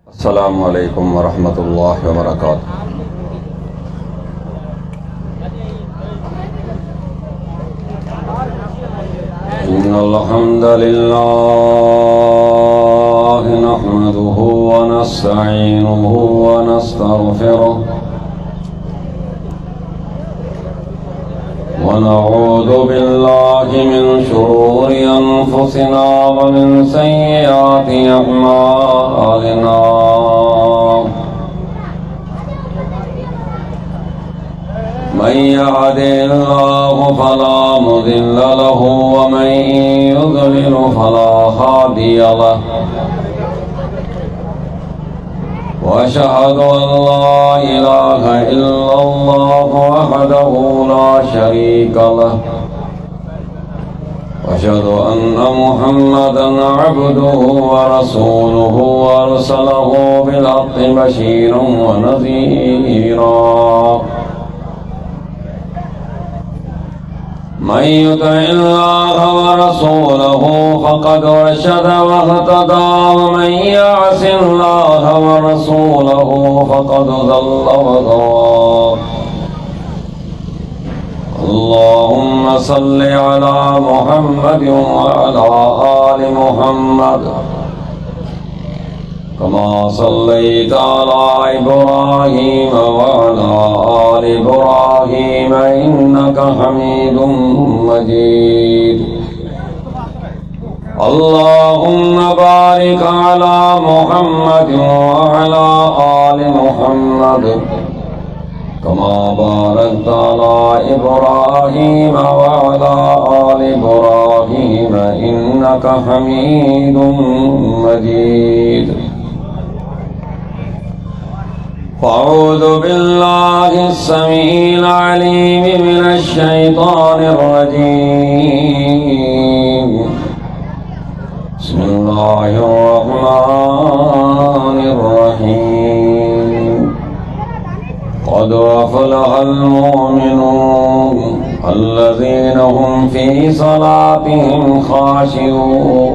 अस्सलामु अलैकुम वरहमतुल्लाहि वबरकातुहू। इन्नल हम्दलिल्लाहि नहमदुहु व नस्तईनुहु व नस्तगफिरुहु व नऊज़ु बिल्लाहि मिन शुरूरि अनफुसिना व मिन सय्यिआति अअमालिना। मन यहदिहिल्लाहु फला मुदिल्ल लहु व मन युद्लिल फला हादिय लहु। वअशहदु अन ला इलाहा इल्लल्लाहु वहदहु ला शरीका लहु वअशहदु अन्न मुहम्मदन अब्दुहु व रसूलुहु अरसलहु बिल हक़्क़ि बशीरन व नज़ीरा। मन युतिइल्लाह व रसूलहु फ़क़द रशद वहतदा व मन यअसिल्लाह व रसूलहु फ़क़द ज़ल्ल व ग़वा। अल्लाहुम्मा सल्लि अला मुहम्मद व अला आलि मुहम्मद कमा सल्लैता अला इब्राहीम व अला आलि इब्राहीम इन्नका हमीदुम मजीद। अल्लाहुम्मा बारिक अला मुहम्मद व अला आलि मुहम्मद कमा बारकता अला इब्राहीम व अला आलि इब्राहीम इन्नका हमीदुम मजीद। अऊज़ु बिल्लाहि अस्समीइल अलीम मिनश शैतानिर रजीम। बिस्मिल्लाहिर रहमानिर रहीम। क़द अफ़लहल मुमिनून अल्लज़ीना हुम फ़ी सलातिहिम ख़ाशिऊन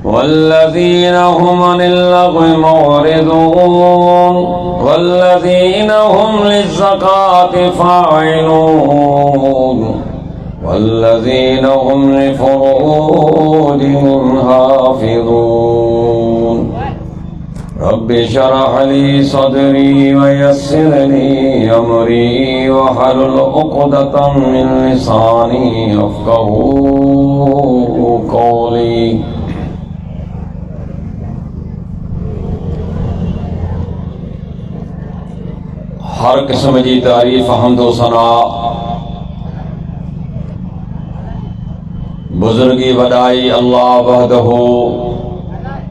वल्लज़ीना हुम अनिल लग़्वी मुअरिदून वल्लज़ीना हुम लिज़्ज़काति फ़ाइलून वल्लज़ीना हुम लिफ़ुरूजिहिम हाफ़िज़ून। रब्बि शरह ली सदरी व यस्सिर ली अमरी वहलुल उक़दतम मिन लिसानी यफ़क़हू क़ौली। हर किस्म की तारीफ हम्दो सना बुजुर्गी वडाई अल्लाह वहदहू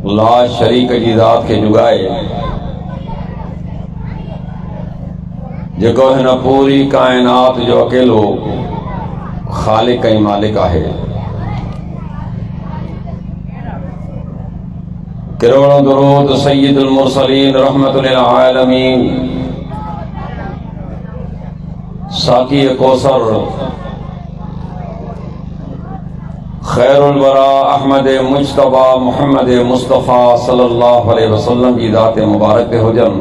ला शरीक जी ज़ात के जुगाए जेको हिन पूरी कायनात जो अकेलो खालिक ऐं मालिक आहे। करोड़ों दुरूद सय्यदुल मुरसलीन रहमतुल लिल आलमीन साकी कौसर खैरुल वरा अहमद मुज्तबा मोहम्मद मुस्तफ़ा सल्लल्लाहु अलैहि वसल्लम की ज़ात मुबारक पे हुजन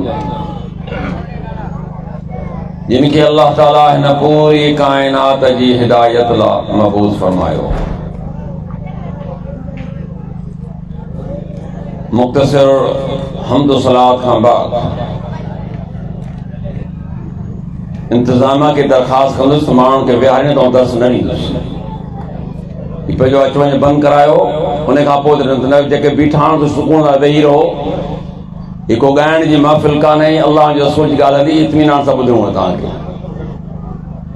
जिनके अल्लाह ताला हिन पूरी कायनात जी हिदायत ला मबूस फरमायो। मुख्तसर हम्दो सलात खां बाद इंतजामा की दरख्वास्त कंदुसि माण्हुनि खे विहारने तो दर्स न ॾींदुसि। पंहिंजो अच वञ बंदि करायो उन खां पोइ जेके बीठा आहिनि त सुकून सां वेही रहो। ही को ॻाइण जी महफ़िल कान्हे, अल्लाह जो रसूल जी ॻाल्हि हली इत्मीनान सां ॿुधिणो आहे तव्हांखे।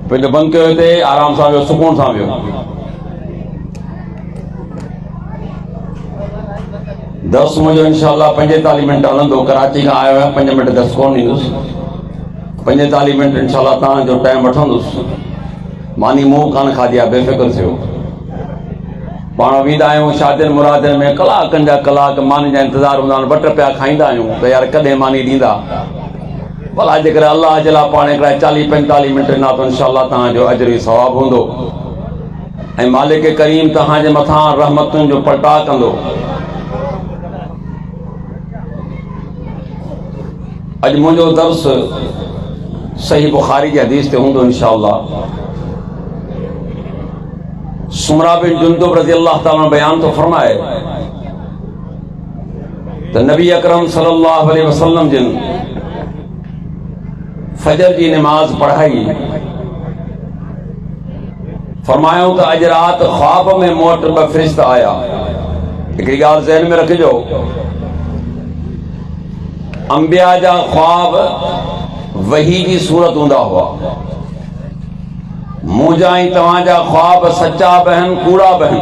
पंहिंजो बंदि कयो हिते आराम सां वियो सुकून सां वियो। दर्स मुंहिंजो इंशाअल्लाह 45 मिंट हलंदो। कराची खां आयो आहियां, 5 मिंट दर्स कोन ॾींदुसि। 45 मिंट इंशाअल्लाह तव्हांजो टाइम वठंदुसि। मानी मुंहुं कान खाधी आहे, बेफ़िक्र थियो। पाण वेंदा आहियूं शादियुनि मुरादियुनि में कलाकनि जा कलाक मानी जा इंतज़ार हूंदा आहिनि। 2 रुपया खाईंदा आहियूं त यार कॾहिं मानी ॾींदा। भला जेकर अल्लाह जे लाइ पाण हिकिड़ा 40-45 मिंट ॾिना त इंशाअल्लाह तव्हांजो अजर ऐं सवाब हूंदो। ऐं मालिक करीम तहां जे मथां रहमतुनि जो पलटा कंदो। अज मुझो दर्स सही बुखारी की हदीस ते होंदो इंशाअल्लाह। सुमरा बिन जुंदुब रज़ी अल्लाह ताला बयान तो फरमाए तो नबी अकरम सल्लल्लाहु अलैहि वसल्लम जिन फजर की नमाज पढ़ाई फरमायो तो अज रात ख्वाब में मोट ब फरिश्ता आया। एक गाल ज़हन में रखिजो, अंबिया जा ख्वाब वही की सूरत हूंदा हुआ। मुझा ही तव्हांजा ख्वाब सच्चा बहन कूड़ा बहन,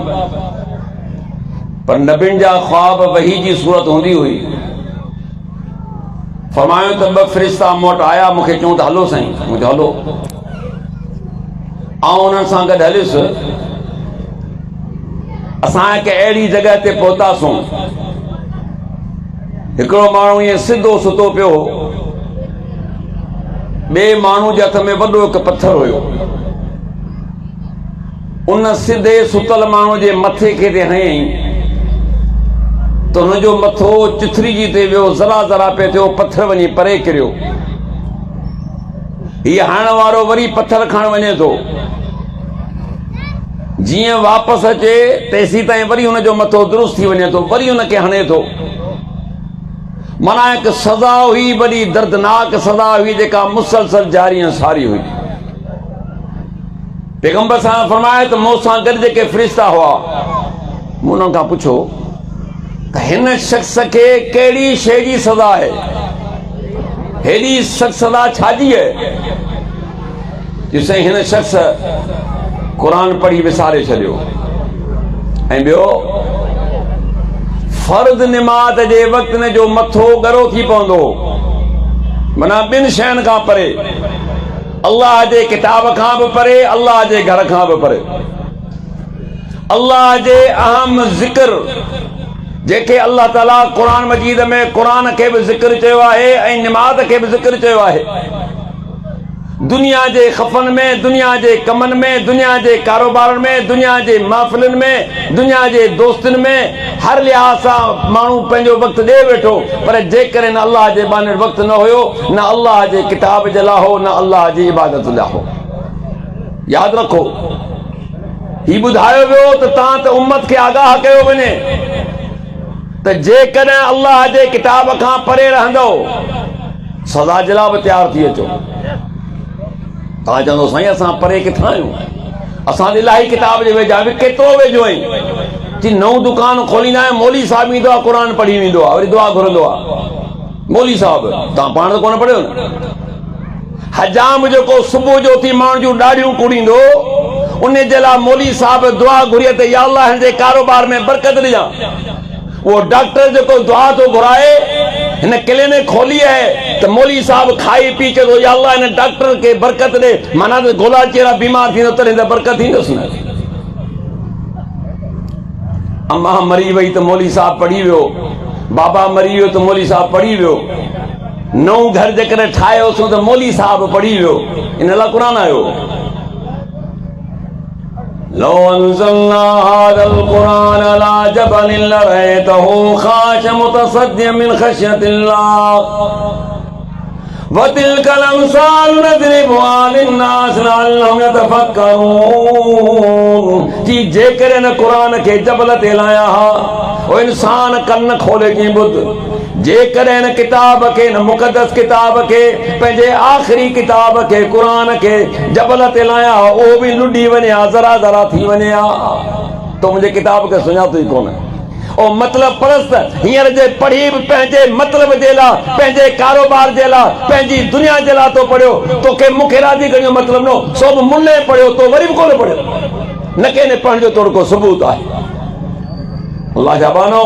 पर नबिन जा ख्वाब वही की सूरत होंदी हुई। फरमायो तो ब फरिश्ता मोट आया, मुखे चऊं त हलो साईं, मुझे हलो आउं उन्हनि सां गॾु हलियुसि। असां हिकु अहिड़ी जॻह ते पहुतासूं, हिकिड़ो माण्हू ईअं सिधो सुतो पियो, ॿिए माण्हू जे हथ में वॾो हिकु पत्थर हुयो। उन सिधे सुतल माण्हू जे मथे खे ते हयईं त हुनजो मथो चिथरी जी ते वियो, ज़रा ज़रा पे थियो, पत्थर वञी परे किरियो। हीअ हणण वारो वरी पत्थर खणण वञे थो, जीअं वापसि अचे तेसी ताईं वरी हुनजो मथो दुरुस्त थी वञे थो, वरी हुनखे हणे थो। माना हिकु सज़ा हुई, वॾी दर्दनाक सज़ा हुई, जेका मुसलसल जारी ऐं सारी हुई। पैगंबर सां फरमाए त मूंसां गॾु जेके फ़रिश्ता हुआ, मूं उन्हनि खां पुछो त हिन शख़्स खे कहिड़ी शइ जी सज़ा आहे, हेॾी सख़्त सज़ा छाजी आहे? जिसे हिन शख़्स कुरान पढ़ी विसारे छॾियो, ऐं ॿियो फर्द निमाज़ जे वक़्त न जो मथो गरो थी पवंदो, माना ॿिनि शयुनि खां परे, अल्लाह जे किताब खां बि परे, अल्लाह जे घर खां बि परे। अल्लाह जे अहम ज़िक्र जेके अल्लाह ताला कुरान मजीद में कुरान के भी जिक्र चयो आहे ऐं निमाज़ के भी जिक्र चयो आहे। दुनिया के खफन में, दुनिया के कमन में, दुनिया के कारोबार में, दुनिया के महफिलन में, दुनिया के दोस्तन में, हर लिहाज से मानू पंहिंजो वक्त दे बैठो, पर जेकर न अल्लाह के बाने वक्त न हो, न अल्लाह के किताब जे लाइ हो, न अल्लाह की इबादत लाइ हो। याद रखो, ही बुधायो वियो तो तव्हां त उम्मत के आगाह कयो वञे त जेकर अल्लाह के किताब खां परे रहंदो, सज़ा जे लाइ बि तैयार थी अचो। तव्हां चवंदो साईं असां परे किथां आहियूं, असां इलाही किताब जे वेझा बि केतिरो वेझो आहियूं। जी नओं दुकान खोलींदा आहियूं, मौली साहब ईंदो आहे, क़ुरान पढ़ी वेंदो आहे, वरी दुआ घुरंदो आहे। मौली साहब तव्हां पाण त कोन पढ़ियो न। हजाम जेको सुबुह जो उथी माण्हू जूं ॾाढ़ियूं कुड़ींदो, उन जे लाइ मौली साहब दुआ घुरी त या अल्लाह हिन जे कारोबार में बरकत ॾिजां। वो डॉक्टर जो दुआ तो घुराए, हिन क्लिनिक खोली है तो मौली साहब खाई पी के तो या अल्लाह इन डॉक्टर के बरकत दे, माना तो गोला चेहरा बीमार थी तो बरकत थी न। अम्मा मरी वही तो मौली साहब पढ़ी वियो, बाबा मरी वियो तो मौली साहब पढ़ी वियो, नओं घर जेकर ठाहियोसीं तो मौली साहब पढ़ी वियो। इन लाइ क़ुरान आयो। लो अंज़लना हाज़ल क़ुरान अला जबलिन लरअयतहु खाशिअन मुतसद्दिअन मिन खश्यतिल्लाह व तिलकल अमसालु नज़रिबुहा लिन्नास लअल्लहुम यतफक्करून। जी जेकर न कुरान के जबल ते लाया हा, वो इंसान कन खोले जी बुध। जेकर इन किताब के, न मुक़द्दस किताब के, पंहिंजे आखिरी किताब के कुरान के जबल ते लाया, वो भी लुडी वने, जरा जरा थी वने, तो मुझे किताब के सुञातो ही कोन। ओ मतलब परस्त हियर जे पढ़ी पंहिंजे मतलब जे ला, पंहिंजे कारोबार जे ला, पंहिंजी दुनिया जे ला तो पढ़ियो, तो के मुखे राज़ी करियो मतलब नो, सब मुल्ले पढ़ियो तो वरी भी कोन पढ़ियो, न के ने पढ़ण जो तोड़ को सबूत आहे। अल्लाह जाबानो,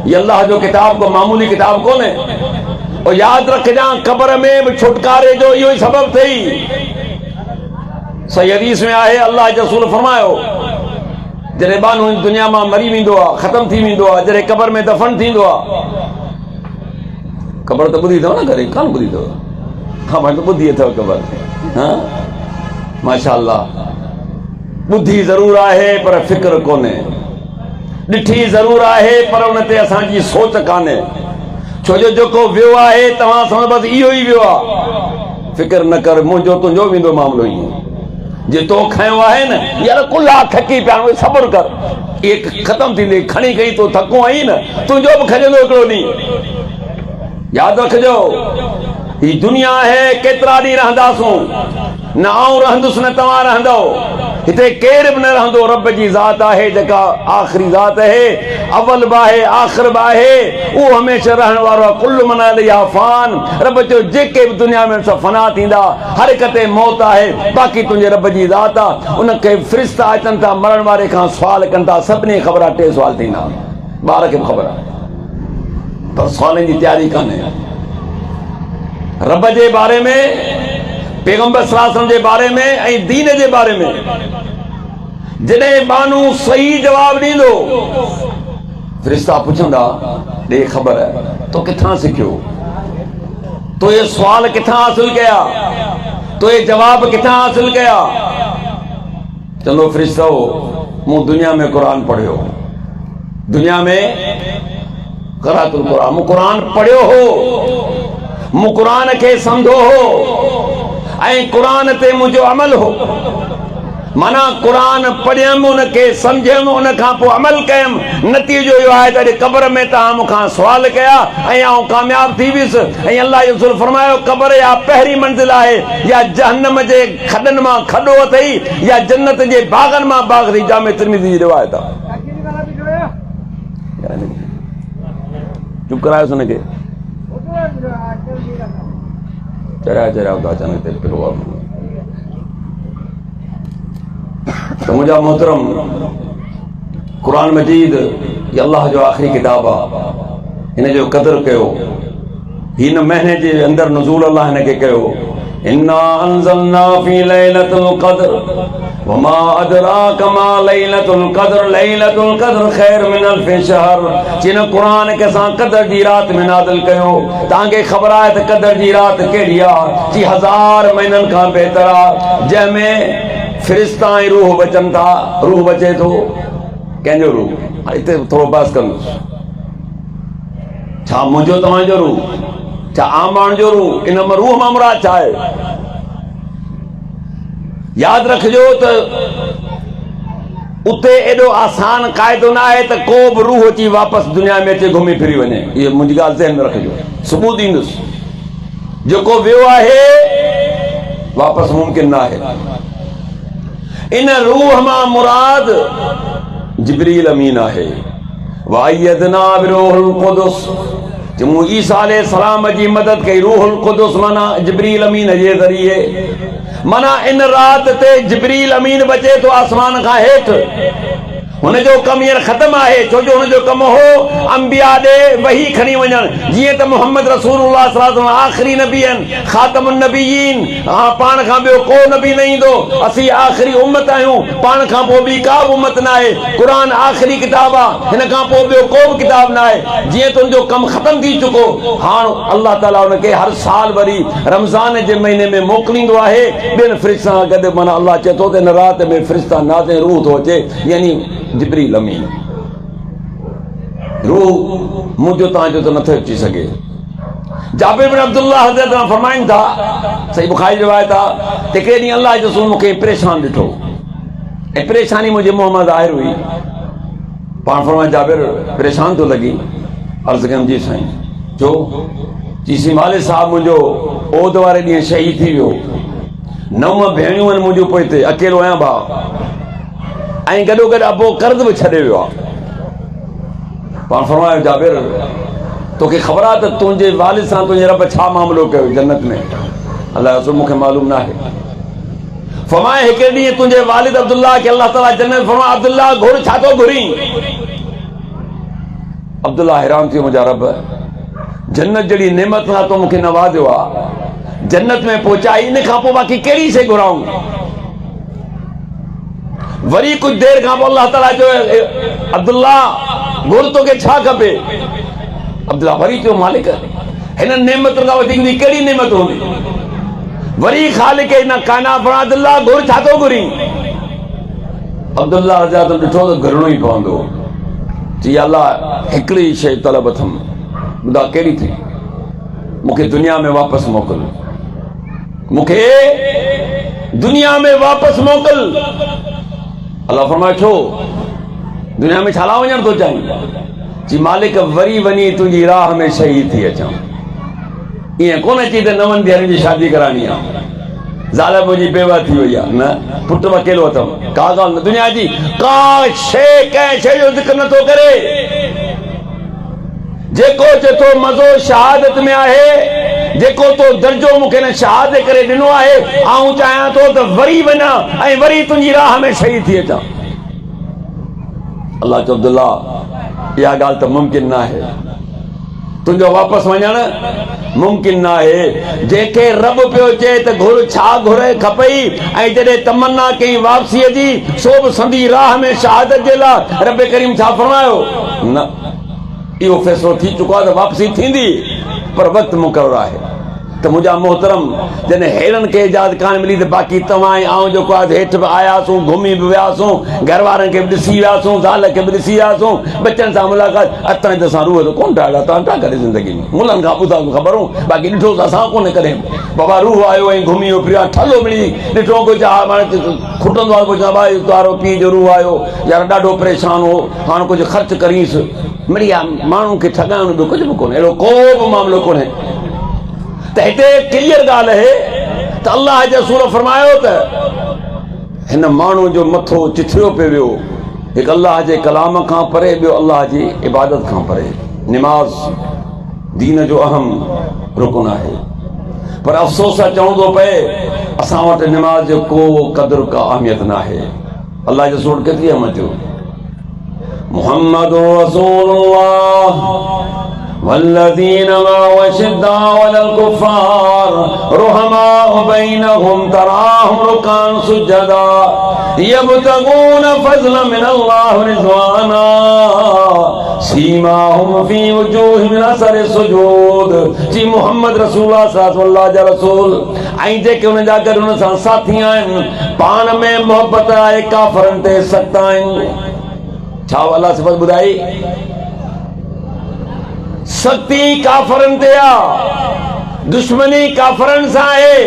ये अल्लाह जो किताब को मामूली किताब कोन है। और याद रखजा कब्र में भी छुटकारे जो यो ही सबब थई। सही हदीस में आहे, अल्लाह जो रसूल फरमायो, जरे बानू दुनिया में मरी वेंदो आ, खत्म थी वेंदो आ, जरे कब्र में दफन थींदो आ। कब्र तो बुधी अथव न, घरे कान बुधी अथव? हाँ भाई तो बुधी अथव कब्र। हाँ माशाअल्लाह, बुद्धि जरूर आहे पर फिक्र कोने, ॾिठी ज़रूर आहे पर उन ते असांजी सोच कान्हे। छो जो जेको वियो आहे तव्हां समझ बस इहो ई वियो आहे, फिक्र न कर, मुंहिंजो तुंहिंजो वेंदो मामलो ई। जे तो खयो आहे न यार कुल्ला थकी पिया सब्र कर, एक खत्म थींदे, खणी खई तो थको आई न, तुंहिंजो बि खजंदो हिकिड़ो ॾींहुं। यादि रखजो ही दुनिया है, केतिरा ॾींहं रहंदासूं, न आऊं रहंदुसि न तव्हां रहंदो, हिते केर बि न रहंदो। रब जी ज़ात आहे जेका आख़िरी ज़ात आहे, अवल बि आहे आख़िर बि आहे, उहो हमेशह रहण वारो आहे। कुल्लु मन अलैहा फ़ान, रब चयो जेके बि दुनिया में सभु फना थींदा, हर हिक ते मौत आहे, बाक़ी तुंहिंजे रब जी ज़ात आहे। उनखे फ़रिश्ता अचनि था, मरण वारे खां सुवाल कनि था, सभिनी ख़बर आहे 3 सुवाल थींदा, ॿार खे बि ख़बर आहे, पर सुवालनि जी तयारी कान्हे। रब जे बारे में, पैगंबर सल्लल्लाहु अलैहि वसल्लम जे बारे में ऐं दीन जे बारे में जॾहिं माण्हू सही जवाब ॾींदो, फ़रिश्ता पुछंदा ॾे ख़बर तो किथां सिखियो, तो ये सुवाल किथां हासिल कया, तो ये जवाब किथां हासिल कया। चलो फ़रिश्तो मूं दुनिया में क़ुरान पढ़ियो, दुनिया में क़राअतुल क़ुरान, मूं क़ुरान पढ़ियो हो, मूं क़ुरान खे सम्झो हो ऐं क़ुरान ते मुंहिंजो अमल हो। माना क़ुरान पढ़ियमि, उनखे सम्झियमि, उन खां पोइ अमल कयमि। नतीजो इहो आहे त अॼु क़ब्र में तव्हां मूंखां सुवाल कया ऐं आउं कामयाब थी वियुसि। ऐं अल्लाह जो रसूल फरमायो क़ब्र या पहिरीं मंज़िल आहे, या जहन्नम जे खॾनि मां खॾो अथई, या जन्नत जे बाग़नि मां बाग़ अथई। जामे तिरमिज़ी जी रिवायत आहे। चुप करायोसि हुनखे, चरिया तो अचानक ते पियो आहे। तो मुंहिंजा मोहतरम, क़ुरान मजीद ये अल्लाह जो आख़िरी किताब आहे, हिन जो क़दुरु कयो। हिन महीने जे अंदरि नुज़ूल अल्लाह हिन खे कयो। इन्ना अंज़लना फी लैलतुल क़द्र वमा अदराक मा लैलतुल क़द्र, लैलतुल क़द्र खैर मिन अल्फ़ि शहर। जिन क़ुरान खे असां क़दर जी रात में नाज़िल कयो, तव्हांखे ख़बर आहे त क़दर जी रात कहिड़ी आहे, कि 1000 महीननि खां बहितर आहे, जंहिंमें फ़रिश्ता ऐं रूह बचनि था। रूह बचे थो, कंहिंजो रूह? हिते थोरो बहस कंदुसि, छा मुंहिंजो तव्हांजो रूह, छा आम माण्हुनि जो रूह? इन में रूह मां मुराद छा आहे? यादि रखिजो त उते एॾो आसान क़ाइदो न आहे त को बि रूह अची वापसि दुनिया में अचे घुमी फिरी वञे। इहा मुंहिंजी ॻाल्हि ज़हन में रखिजो, सबूत ॾींदुसि। जेको वियो आहे वापसि मुमकिन न आहे। इन रूह मां मुराद जिब्रील अमीन आहे। वायदना बिरूहुल क़ुदुस, जमू ईसा अलैहिस्सलाम जी मदद कई रूहुल क़ुदुस, माना जिब्रील अमीन जे ज़रिए। माना इन रात ते जिब्रील अमीन बचे तो आसमान खां हेठि। हुनजो कमु हींअर ख़तमु आहे, छो जो हुनजो कमु हो अंबिया ॾे वही खणी वञणु। जीअं त मोहम्मद रसूलुल्लाह सल्लल्लाहु अलैहि वसल्लम आख़िरी नबी आहिनि, ख़ातमुन नबीयीन, पाण खां ॿियो को नबी न ईंदो, असीं आख़िरी उम्मत आहियूं, पाण खां पोइ ॿी का बि उम्मत न आहे। क़ुरान आख़िरी किताब आहे, हिन खां पोइ ॿियो को बि किताब न आहे। जीअं त हुनजो कमु ख़तमु थी चुको, हाणे अल्लाह ताला हुनखे हर साल वरी रमज़ान जे महीने में मोकिलींदो आहे ॿियनि फ़रिश्तनि सां गॾु। माना अल्लाह चए थो त हिन राति में फ़रिश्ता नाज़िल रूह थो अचे, यानी जिब्रील अमीन। रूह मुंहिंजो तव्हांजो त नथो अची सघे। जाबिर बिन अब्दुल्लाह हज़रत फरमाइनि था, सही बुखारी रिवायत आहे, त हिकिड़े ॾींहुं अल्लाह जो रसूल मूंखे परेशान ॾिठो ऐं परेशानी मुंहिंजे मुंहं मां ज़ाहिर हुई। पाण फरमाए जाबिर परेशान थो लॻी? अर्ज़ु कयमि जी साईं। छो? चीसी माले साहब मुंहिंजो ओद वारे ॾींहुं शहीद थी वियो, 9 भेणियूं आहिनि मुंहिंजो पोइते, अकेलो आहियां भाउ, ऐं गॾोगॾु अबो कर्ज़ बि छॾे वियो आहे। पाण फरमायो जाबिर तोखे ख़बर आहे त तुंहिंजे वालिद सां तुंहिंजे रब छा मामिलो कयो जन्नत में? अल्लाह रसूल मूंखे मालूम न आहे। फरमाए हिकिड़े ॾींहुं तुंहिंजे वालिद अब्दुल्लाह खे अल्लाह ताला जन्नत फरमाए, अब्दुल्लाह घुर छा थो घुरी? अब्दुल्लाह हैरान थियो, मुंहिंजा रब जन्नत जहिड़ी नेमत सां तो मूंखे नवाज़ियो आहे, जन्नत में पहुचाई, इन खां पोइ बाक़ी कहिड़ी शइ घुराऊं? वरी कुछ देर खां पोइ अल्लाह ताला चयो अब्दुल्लाह घुर तोखे छा खपे? अब्दुल्लाह वरी चयो मालिक हिन नेमत खां वधीक ॿी कहिड़ी नेमत हूंदी? वरी ख़ालिक हिन काइनात फरमायो अब्दुल्लाह घुर छा थो घुरी? अब्दुल्लाह हज़रत ॾिठो त घुरणो ई पवंदो। चई अल्लाह हिकिड़ी शइ तलब अथमि, ॿुधा कहिड़ी थी? मूंखे दुनिया में वापसि मोकिल, मूंखे दुनिया में वापसि मोकिल। अल्लाह फरमाए छो? दुनिया में छाला वञण थो चाहीं? जी मालिक वरी वञी तुंहिंजी राह में शहीद थी अचां। ईअं कोन अची त 9 धीअरुनि जी शादी कराइणी आहे, ज़ाल मुंहिंजी बेवा थी वई आहे, न पुट अकेलो अथमि, का ॻाल्हि न। दुनिया जी का शइ कंहिं शइ जो ज़िक्र नथो करे। जेको चए थो मज़ो शहादत में आहे, जेको तो दर्जो मूंखे न शहादत करे ॾिनो आहे, आऊं चाहियां थो त वरी वञा ऐं वरी तुंहिंजी राह में शहीद थी अचां। अल्लाह चयो अब्दुल्ला इहा ॻाल्हि त मुमकिन न आहे, तुंहिंजो वापसि वञणु मुमकिन न आहे। जंहिंखे रब पियो चए त घुर छा घुरे खपई, ऐं जॾहिं तमन्ना कई वापसीअ जी, सो बि संदी राह में शहादत जे लाइ, रब करीम छा फरमायो? न, इहो फ़ैसिलो थी चुको आहे त वापसी थींदी, पर वक़्तु मुक़ररु आहे। त मुंहिंजा मोहतरम, जॾहिं हेड़नि खे इजाज़त कान मिली त बाक़ी तव्हां ऐं आऊं जेको आहे हेठि बि आयासीं, घुमी बि वियासीं, घर वारनि खे बि ॾिसी वियासीं, ज़ाल खे बि ॾिसी वियासीं, बचनि सां मुलाक़ात, अतण त असां रूह त कोन ठाहिया, तव्हां छा करे ज़िंदगी में? मुलनि खां ॿुधा ख़बरूं, बाक़ी ॾिठोसीं असां कोन कॾहिं। बाबा रूह आयो ऐं घुमी वियो फिरियो, ठलो मिली ॾिठो कुझु हाणे खुटंदो आहे, कुझु भाई तुंहिंजो पीउ जो रूह आयो, यार ॾाढो परेशान हो, हाणे कुझु ख़र्चु करींसि। मिड़ी आहे माण्हुनि खे ठॻाइण ॿियो कुझु बि कोन्हे, अहिड़ो को बि मामिलो कोन्हे। त हिते क्लियर ॻाल्हि आहे त अल्लाह जे रसूल फरमायो त हिन माण्हू जो मथो चिथियो पियो वियो, हिकु अल्लाह जे कलाम खां परे, ॿियो अल्लाह जी इबादत खां परे। निमाज़ दीन जो अहम रुकन आहे, पर अफ़सोस आहे चवणो थो पए असां वटि निमाज़ जो को क़दुरु का अहमियत न आहे। अल्लाह जो रसूल केतिरी अहमियत जो मुहम्मदु रसूलुल्लाह वल्लज़ीन माअहु अशिद्दाउ अलल कुफ़ार रुहमाउ बैनहुम तराहुम रुकान सुज्जदा यब्तगून फज़लन मिनल्लाहि व रिज़वाना सीमाहुम फी वजूहिहिम मिन असरि सुजूद। जी मुहम्मद रसूलुल्लाह सल्लल्लाहु अलैहि रसूल ऐं जेके हुन जा गॾु हुन सां साथी आहिनि, पाण में मोहबत आहे, काफ़रनि ते सख़्त आहिनि। छा अल्लाह सिफ़त ॿुधाई? सख्ती काफ़रनि ते आहे, दुश्मनी काफ़रनि सां आहे,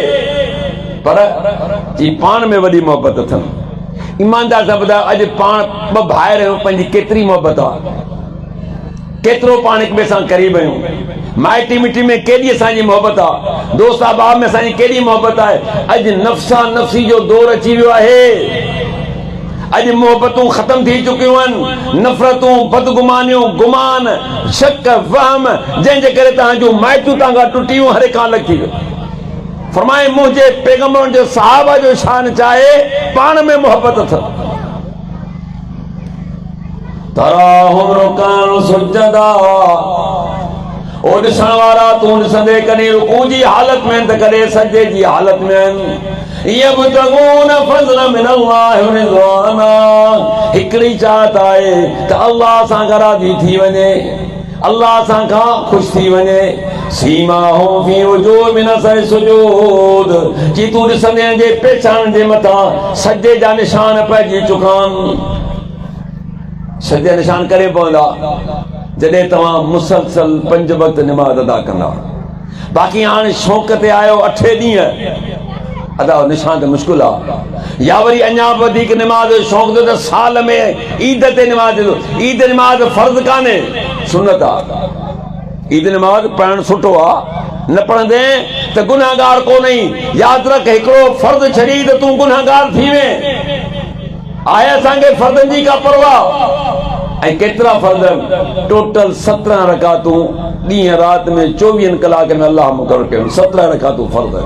पर जी पाण में वॾी मोहबत अथनि। ईमानदार सां ॿुधायो, अॼु पाण ॿ भाइर आहियूं, पंहिंजी केतिरी मोहबत आहे, केतिरो पाण हिक ॿिए सां क़रीब आहियूं, माइटी मिटी में केॾी असांजी मोहबत आहे, दोस्त अहबाब में असांजी केॾी मोहबत आहे। अॼु नफ़्सा नफ़्सी जो दौर अची वियो आहे, अॼु मोहबतूं ख़तम थी चुकियूं आहिनि, नफ़रतूं, बदगुमानियूं, गुमान, शक, वहम, जंहिंजे करे तव्हांजूं माइटूं तव्हां खां टुटियूं, हर हिकु अलॻि थी वियो। फरमाए मुंहिंजे पैगंबरनि जो सहाबा जो शान चाहे पाण में मोहबत अथनि। तराहुम रुकान सुज्जदा, ओ ॾिसण वारा तूं ॾिसंदे कॾहिं रुकू जी हालत में त कॾहिं सजे जी हालत में आहिनि। यब्तगून फज़लन मिनल्लाहि व रिज़वाना, हिकिड़ी चाहत आहे त अल्लाह सां राज़ी थी वञे, अल्लाह सां खां ख़ुशि थी वञे। सीमाहुम फी वजूहिहिम मिन असरि सुजूद, जी तूं ॾिसंदे जे पेशान जे मथां सजे जा निशान पइजी चुका आहिनि। सजे निशान करे पवंदा जॾहिं तव्हां मुसलसल 5 वक़्त निमाज़ अदा कंदा। बाक़ी हाणे शौक़ ते आयो 8 ॾींहं अदा, निशान त मुश्किल आहे, या वरी अञा वधीक निमाज़ शौक़ त साल में ईद ते निमाज़। ईद निमाज़ फर्ज़ कान्हे, सुन्नत आहे। ईद निमाज़ पढ़णु सुठो आहे, न पढ़ंदे त गुनाहगार कोन्हे। यादि रख, हिकिड़ो फर्ज़ छॾी त तूं गुनाहगार थी वे। आहे असांखे फर्ज़नि जी का परवाह? ऐं केतिरा फर्ज़? टोटल 17 रकातूं ॾींहं राति में 24 कलाकनि में अल्लाह मुक़ररु कयूं, 17 रकातूं फर्ज़।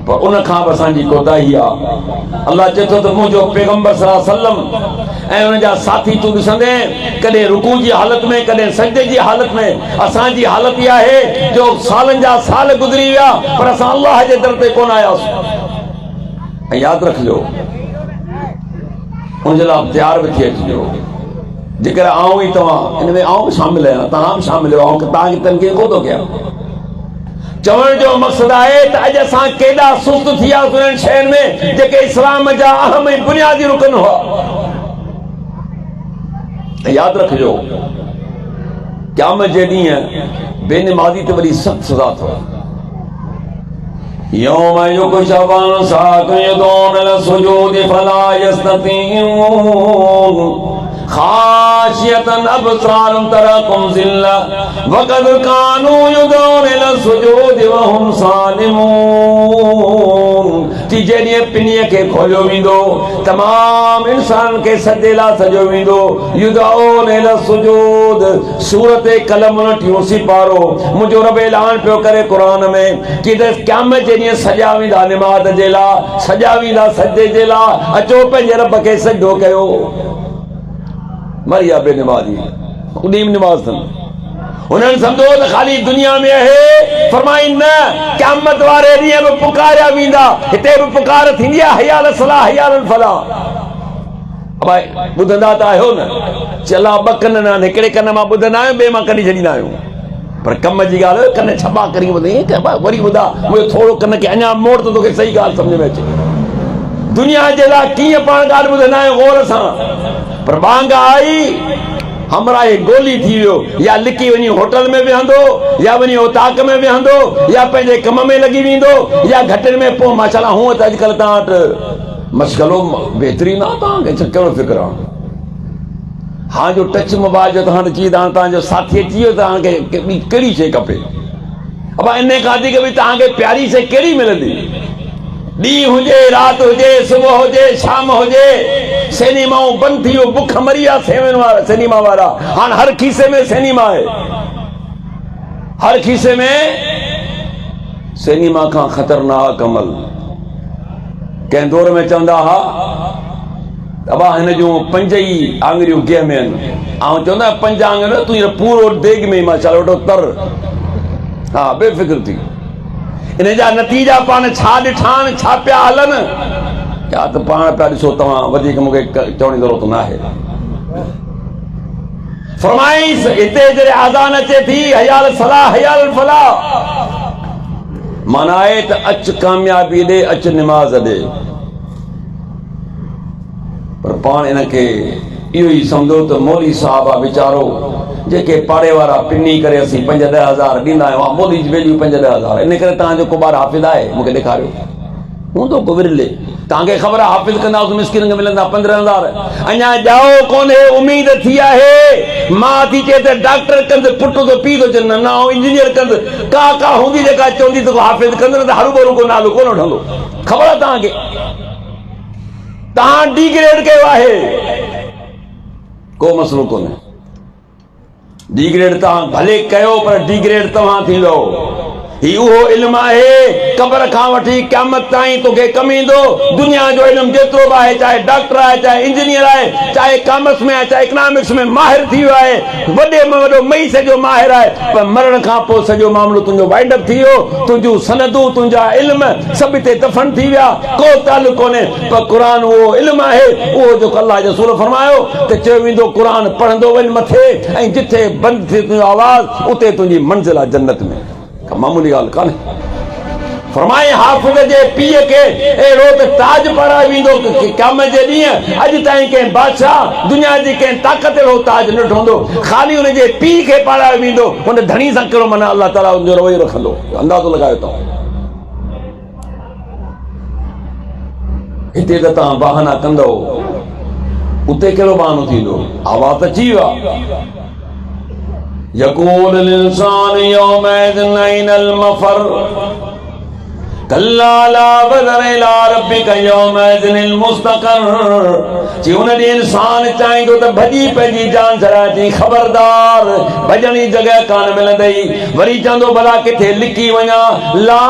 पर उन खां बि असांजी कोताही आहे। अल्लाह चए थो त मुंहिंजो पैगंबर सल्लल्लाहु अलैहि वसल्लम ऐं हुन जा साथी तूं ॾिसंदे कॾहिं रुकू जी हालत में, कॾहिं सजदे जी हालत में। असांजी हालत इहा आहे जो सालनि जा साल गुज़री विया, पर असां अल्लाह जे दर ते कोन आयासीं। ऐं यादि रखिजो, उनजे लाइ तयार बि थी अचिजो। जेकर आऊं ई तव्हां हिन में आऊं बि शामिल आहियां, तव्हां बि शामिल आहियो, तव्हांखे तनक़ीद कोन थो कयां। चवण जो मक़सदु आहे त अॼु असां केॾा सुस्त थी वियासीं उन्हनि शयुनि में जेके इस्लाम जा अहम ऐं बुनियादी रुकन हुआ। यादि रखिजो, क़यामत जे ॾींहुं बेनमाज़ी ते वरी सख़्त सज़ा अथव। यौम युकशफ़ु साक़ यदऊन इला सुजूदि फला यस्ततीऊन खाशियतन अबसारुम तरकुम ज़िल्ला वक़द कानू यदऊन इला सुजूदि वहुम सालिमून। ती जेॾीअं पिनीअ खे खोलियो वेंदो तमाम इंसान खे सजेला सॼो वेंदो। युदऊन इला सुजूद सूरत कलम उलटियूं सिपारो मुंहिंजो रब ऐलान पियो करे क़ुरान में कि क़यामत जे ॾींहुं सॼा वेंदा निमाज़ जे लाइ, सॼा वेंदा सजदे जे लाइ। अचो पंहिंजे रब खे सजदो कयो। मरिया बेनमाज़ी ख़ुदि निमाज़ अथनि। उन्हनि सम्झो त ख़ाली दुनिया में आहे। फरमाई न, क़यामत वारे ॾींहुं बि पुकारिया वेंदा। हिते बि पुकार थींदी आहे हया अल सलाह हया अल फलाह। भाई ॿुधंदा त आहियो न, चला ॿ कन न आहिनि, हिकिड़े कन मां ॿुधंदा आहियूं, ॿिए मां कढी छॾींदा आहियूं। पर कम जी ॻाल्हि कन छॿा करी ॿुधई वरी ॿुधा मुंहिंजो थोरो कन खे अञा मोड़ त तोखे सही ॻाल्हि सम्झ में अचे। दुनिया जे लाइ कीअं पाण ॻाल्हि ॿुधंदा आहियूं गौर सां। पर बांग आई हमरा ये गोली थी वियो, या लिकी वञी होटल में वेहंदो, या वञी उताक में वेहंदो, या पंहिंजे कम में लॻी वेंदो, या घटनि में पोइ माशाल्लाह हूअं त अॼुकल्ह तव्हां वटि मशगलो बहितरीनु आहे। तव्हांखे कहिड़ो फ़िक्र आहे? हाँ जो टच मोबाइल जो तव्हां अची तव्हांजो साथी अची वियो, तव्हांखे कहिड़ी शइ खपे? अब इन खां वधीक बि तव्हांखे प्यारी शइ कहिड़ी मिलंदी? ॾींहुं हुजे, राति हुजे, सुबुह हुजे, शाम हुजे, सिनेमाऊं बंदि थी वियो, बुख मरी विया सिनेमा वारा। हाणे हर खीसे में सिनेमा आहे, हर खीसे में सिनेमा खां ख़तरनाक अमल। कंहिं दौर में चवंदा हुआ अबा हिन जूं 5 ई आङुरियूं गिह में आहिनि, ऐं चवंदा 5 आङुर तूं पूरो देग में माशाल्लाह वॾो तर। हा बेफ़िक्र थी। इन जा नतीजा पाण छा ॾिठा आहिनि, छा पिया हलनि, या त पाण पिया ॾिसो। तव्हां वधीक मूंखे चवण जी ज़रूरत न आहे। फरमाइश हिते जॾहिं आज़ान अचे थी हया अल सलाह हया अल फलाह, माना आहे त अच कामयाबी ॾे, अच निमाज़ ॾे। पर पाण इनखे इहो ई सम्झो त मौली साहब आहे वीचारो, जेके पाड़े वारा पिनी करे असीं 5-10 हज़ार ॾींदा आहियूं। मौली जी वैल्यू 5-10 हज़ार। इन करे तव्हांजो को ॿार हाफ़िज़ आहे मूंखे ॾेखारियो, हूंदो को विरले। तव्हांखे ख़बर आहे हाफ़िज़ कंदा मिस्किन खे मिलंदा 15,000। अञा ॼाओ कोन्हे, उमेद थी आहे। मां थी चए त डॉक्टर कंदु, पुटु तो पीउ थो चवनि न इंजीनियर कंदु, का हूंदी जेका चवंदी त हाफ़िज़ कंदु, न त हरू भरू को नालो कोन वठंदो। ख़बर आहे तव्हांखे? तव्हां डिग्रेड कयो आहे, को मसलो कोन्हे। डिग्रेड तव्हां भले कयो, पर डिग्रेड तव्हां थींदो। ही उहो इल्मु आहे क़बर खां वठी क़यामत ताईं तोखे कमु ईंदो। दुनिया जो इल्मु जेतिरो बि आहे, चाहे डॉक्टर आहे, चाहे इंजीनियर आहे, चाहे कॉमर्स में आहे, चाहे इकनॉमिक्स में माहिर थी वियो आहे, वॾे में वॾो मई सॼो माहिर आहे, पर मरण खां पोइ सॼो मामिलो तुंहिंजो वाइंड अप थी वियो। तुंहिंजूं सनदूं, तुंहिंजा इल्म सभु हिते दफ़न थी विया, को तालुक़ कोन्हे। पर क़ुर उहो इल्मु आहे, उहो जेको अल्लाह जो रसूल फरमायो त चयो वेंदो क़ुर पढ़ंदो वञ मथे, ऐं जिथे बंदि थी तुंहिंजो आवाज़ उते तुंहिंजी मंज़िल आहे जन्नत में। मामूली ॻाल्हि कान्हे। फरमाए हाफ़िज़ जे पीउ खे अहिड़ो त ताज पाराए वेंदो क़यामत जे ॾींहुं। अॼु ताईं कंहिं बादशाह दुनिया जी कंहिं ताक़त अहिड़ो ताज न ठहंदो, ख़ाली हुन जे पीउ खे पाराए वेंदो। हुन धणी सां कहिड़ो माना अल्लाह ताला हुनजो रवैयो रखंदो, अंदाज़ो लॻायो तव्हां। हिते त तव्हां बहाना कंदव, उते कहिड़ो बहानो थींदो? आवाज़ अची वियो आहे। यक़ूल इंसान यौमइज़िन अइनल मफ़र कल्ला ला वज़र इला रब्बिका यौमइज़िनिल मुस्तक़र। जी हुन ॾींहुं इंसान चाहींदो त भॼी पंहिंजी जान छॾाए, ख़बरदार भॼण जी जॻह कान मिलंदई। वरी चवंदो भला किथे लिकी वञा, ला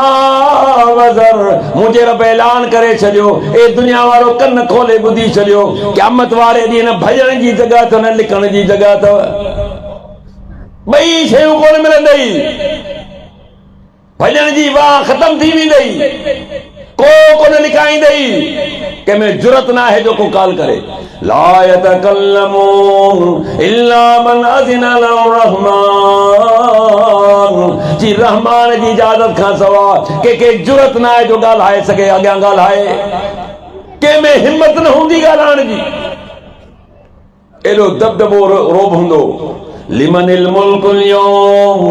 वज़र मुंहिंजे रब ऐलान करे छॾियो, ए दुनिया वारो कन खोले ॿुधी छॾियो, क़यामत वारे ॾींहुं न भॼण जी जॻह अथव न लिकण जी जॻह अथव। ॿई शयूं कोन मिलंदई। भॼण जी वाह ख़तम थी वेंदई, को कोन लिकाईंदई, कंहिंमें जुरत न आहे जो को काल करे। ला यतकल्लमून इल्ला मन अज़िन लहु रहमान। जी रहमान जी इजाज़त खां सवाइ कंहिंखे जुरत न आहे जो ॻाल्हाए सघे, अॻियां ॻाल्हाए। कंहिंमें हिम्मत न हूंदी ॻाल्हाइण जी, एॾो दबदबो रोब हूंदो। लिमनिल मुल्कुल यौम।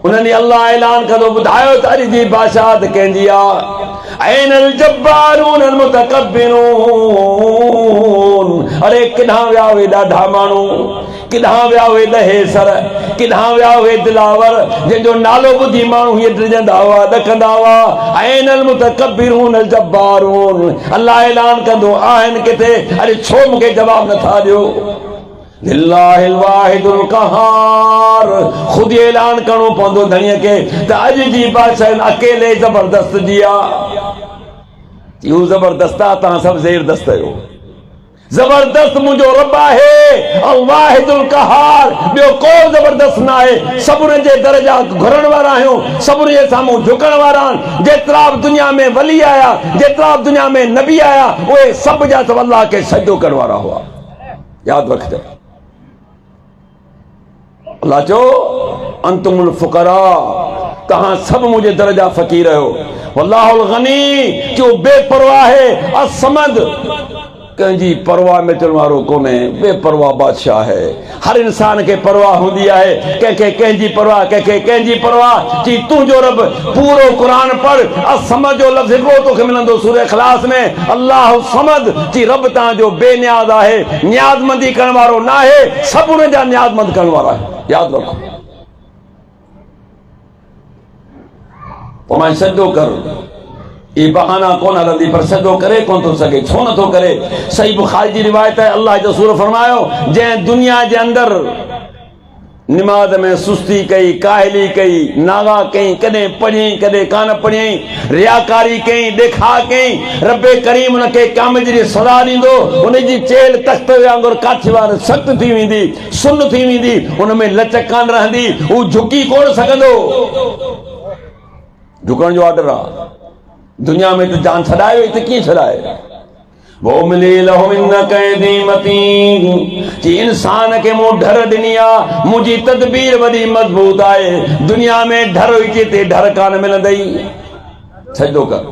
उन्होंने अल्लाह ऐलान कदो बुधायो तारी जी बादशाहत कहंदी आ। ऐनल जब्बारून अल मुतकब्बिरून। अरे किधां विया वे ॾाढा माण्हू, किधां विया वे दहेसर, किधां विया वे दिलावर, जंहिंजो नालो ॿुधी माण्हू हीअ डिॼंदा हुआ, ॾकंदा हुआ। ऐनल मुतकब्बिरून अल जब्बारून। अल्लाह ऐलान कंदो आहिनि किथे, अरे छो मूंखे जवाब नथा ॾियो? लिल्लाहिल वाहिदुल क़हार। खुद ऐलान करणो पवंदो धणीअ खे त अॼु जी बादशाह अकेले ज़बरदस्त जी आहे। इहो ज़बरदस्त आहे, तव्हां सभु ज़ेरदस्त आहियो। जबरदस्त मुझो रब है अल वाहिदुल क़हार। ॿियो को जबरदस्त न आहे। सभिनी जे दर्जा घुरण वारा आहियूं, सभिनी जे साम्हूं झुकण वारा आहिनि। जेतिरा बि दुनिया में वली आया, जेतिरा बि दुनिया में नबी आया, उहे सभु जा सभु अल्लाह खे सजदो करण वारा हुआ। यादि रखजो। अल्लाह चो अंतुमुल फुकरा, तहां सब मुझे दर्जा फकीर हो। वल्लाहुल गनी, जो बेपरवाह है। असमद, कंहिंजी परवाह में चलण वारो कोन्हे, बेपरवाह बादशाह है। हर इंसान के परवाह हूंदी आहे, कंहिंखे कंहिंजी परवाह, कंहिंखे कंहिंजी परवाह। जी तुंहिंजो रब पूरो कुरान पढ़, असमद जो लफ़्ज़ हिकिड़ो तोखे मिलंदो सूरह इख़लास में। अल्लाह समद, जी रब तव्हांजो बेनियाज़ आहे, नियाज़मंदी करण वारो न आहे, सभिनी जा नियाज़मंद करण वारा आहे। यादि रखो। पोइ सजदो कर, ये बहाना कोन हलंदी, पर सजदो करे कोन थो सघे। छो नथो करे? सही बुखारी जी रिवायत है, अल्लाह जो रसूल फरमायो, जंहिं दुनिया जे अंदर निमाज़ में सुस्ती कई, काहली कई, नागा कई, कॾहिं पढ़ियईं कॾहिं कान पढ़ियईं, रियाकारी कई, ॾेखा कई, रब्बे करीम उनखे क़यामत जी सज़ा ॾींदो। उनजी चेल तख़्त वांगुरु काठी वार सख़्त थी वेंदी, सुन थी वेंदी, उनमें लचक कान रहंदी, हू झुकी कोन सघंदो। झुकण जो ऑर्डर आहे। दुनिया में तो जान छड़ाए, तो कीअं छड़ाए? वो मिली लहु मिन कैदी मतीन। जी इंसान के मूं डर ॾिनी आहे, मुंहिंजी तदबीर वॾी मज़बूत आहे। दुनिया में डर हुजे ते डर कान मिलंदई। सजदो कर।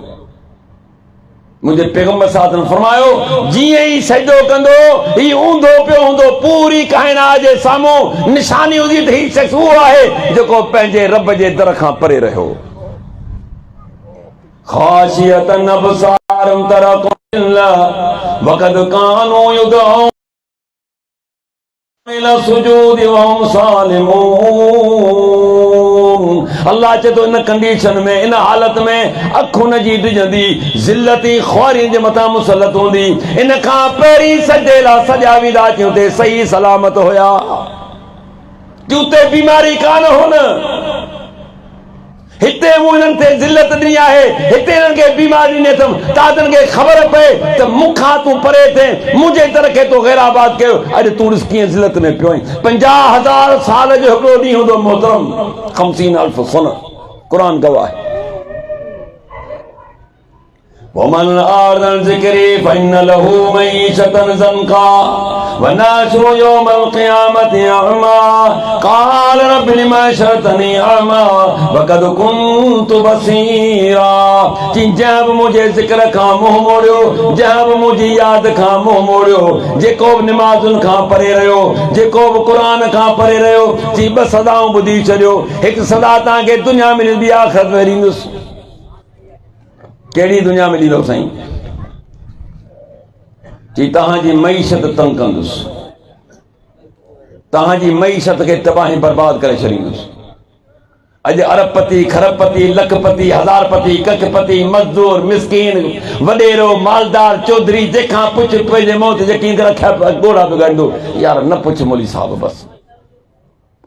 मुझे पैगंबर साहब फरमायो, जीअं ई सजदो कंदो, ही ऊंधो पियो हूंदो, पूरी काइनात जे साम्हूं निशानी हूंदी त ही शख़्स उहो आहे जेको पंहिंजे रब जे दर खां परे रहियो। खाशियतन अबसारम तरकुल्ला वक़द कानू युदऊन इला सुजूद व हुम सालिमून। अल्लाह चए तो इन कंडीशन में, इन हालत में अखुन जी डिजंदी, ज़िल्लती ख्वारी जे मथां मुसलत हूंदी। इन खां पहिरीं सजेला सॼा विदा थियूं ते सही सलामत हुया, जूते बीमारी कान हुन। हिते मुनन ते ज़िल्लत ॾिनी आहे, हिते इन्हनि खे बीमारी ॾिनी अथमि, तातनि खे ख़बर पए त मूंखां तूं परे थिए, मुंहिंजे दर खे तो ग़ैराबाद कयो। अॼु तूं ॾिस कीअं ज़िल्लत में पियो आहीं। 50,000 साल जो हिकिड़ो ॾींहुं हूंदो मोहतरम, 50,000 सन, क़ुरान गवाह आहे। वमन आरदन ज़िक्री फइन लहू मईशतन ज़नका वनाशरु यौमल क़ियामति अअमा क़ाल रब्बि लिमा शरतनी अअमा वक़द कुन्तु बसीरा। जंहिं बि मुंहिंजे ज़िक्र खां मुंहुं मोड़ियो, जंहिं बि मुंहिंजी यादि खां मुंहुं मोड़ियो, जेको बि निमाज़ुनि खां परे रहियो, जेको बि क़ुरान खां परे रहियो, जी 2 सदाऊं ॿुधी छॾियो। हिकु सदा तव्हांखे दुनिया में ॾींदी, आख़िरत में ॾींदुसि। कहिड़ी दुनिया में ॾींदो साईं? जी तव्हांजी मईशत तंग कंदुसि, तव्हांजी मईशत खे तबाही बर्बाद करे छॾींदुसि। अॼु अरबपति, खरबपति, लखपति, हज़ारपति, कखपति, मज़दूर, मिस्कीन, वॾेरो, मालदार, चौधरी, जंहिंखां पुछ पंहिंजे मौत यकीन रखिया ॻोड़ा बिगाड़ींदो। यार न पुछ मौली साहब, बसि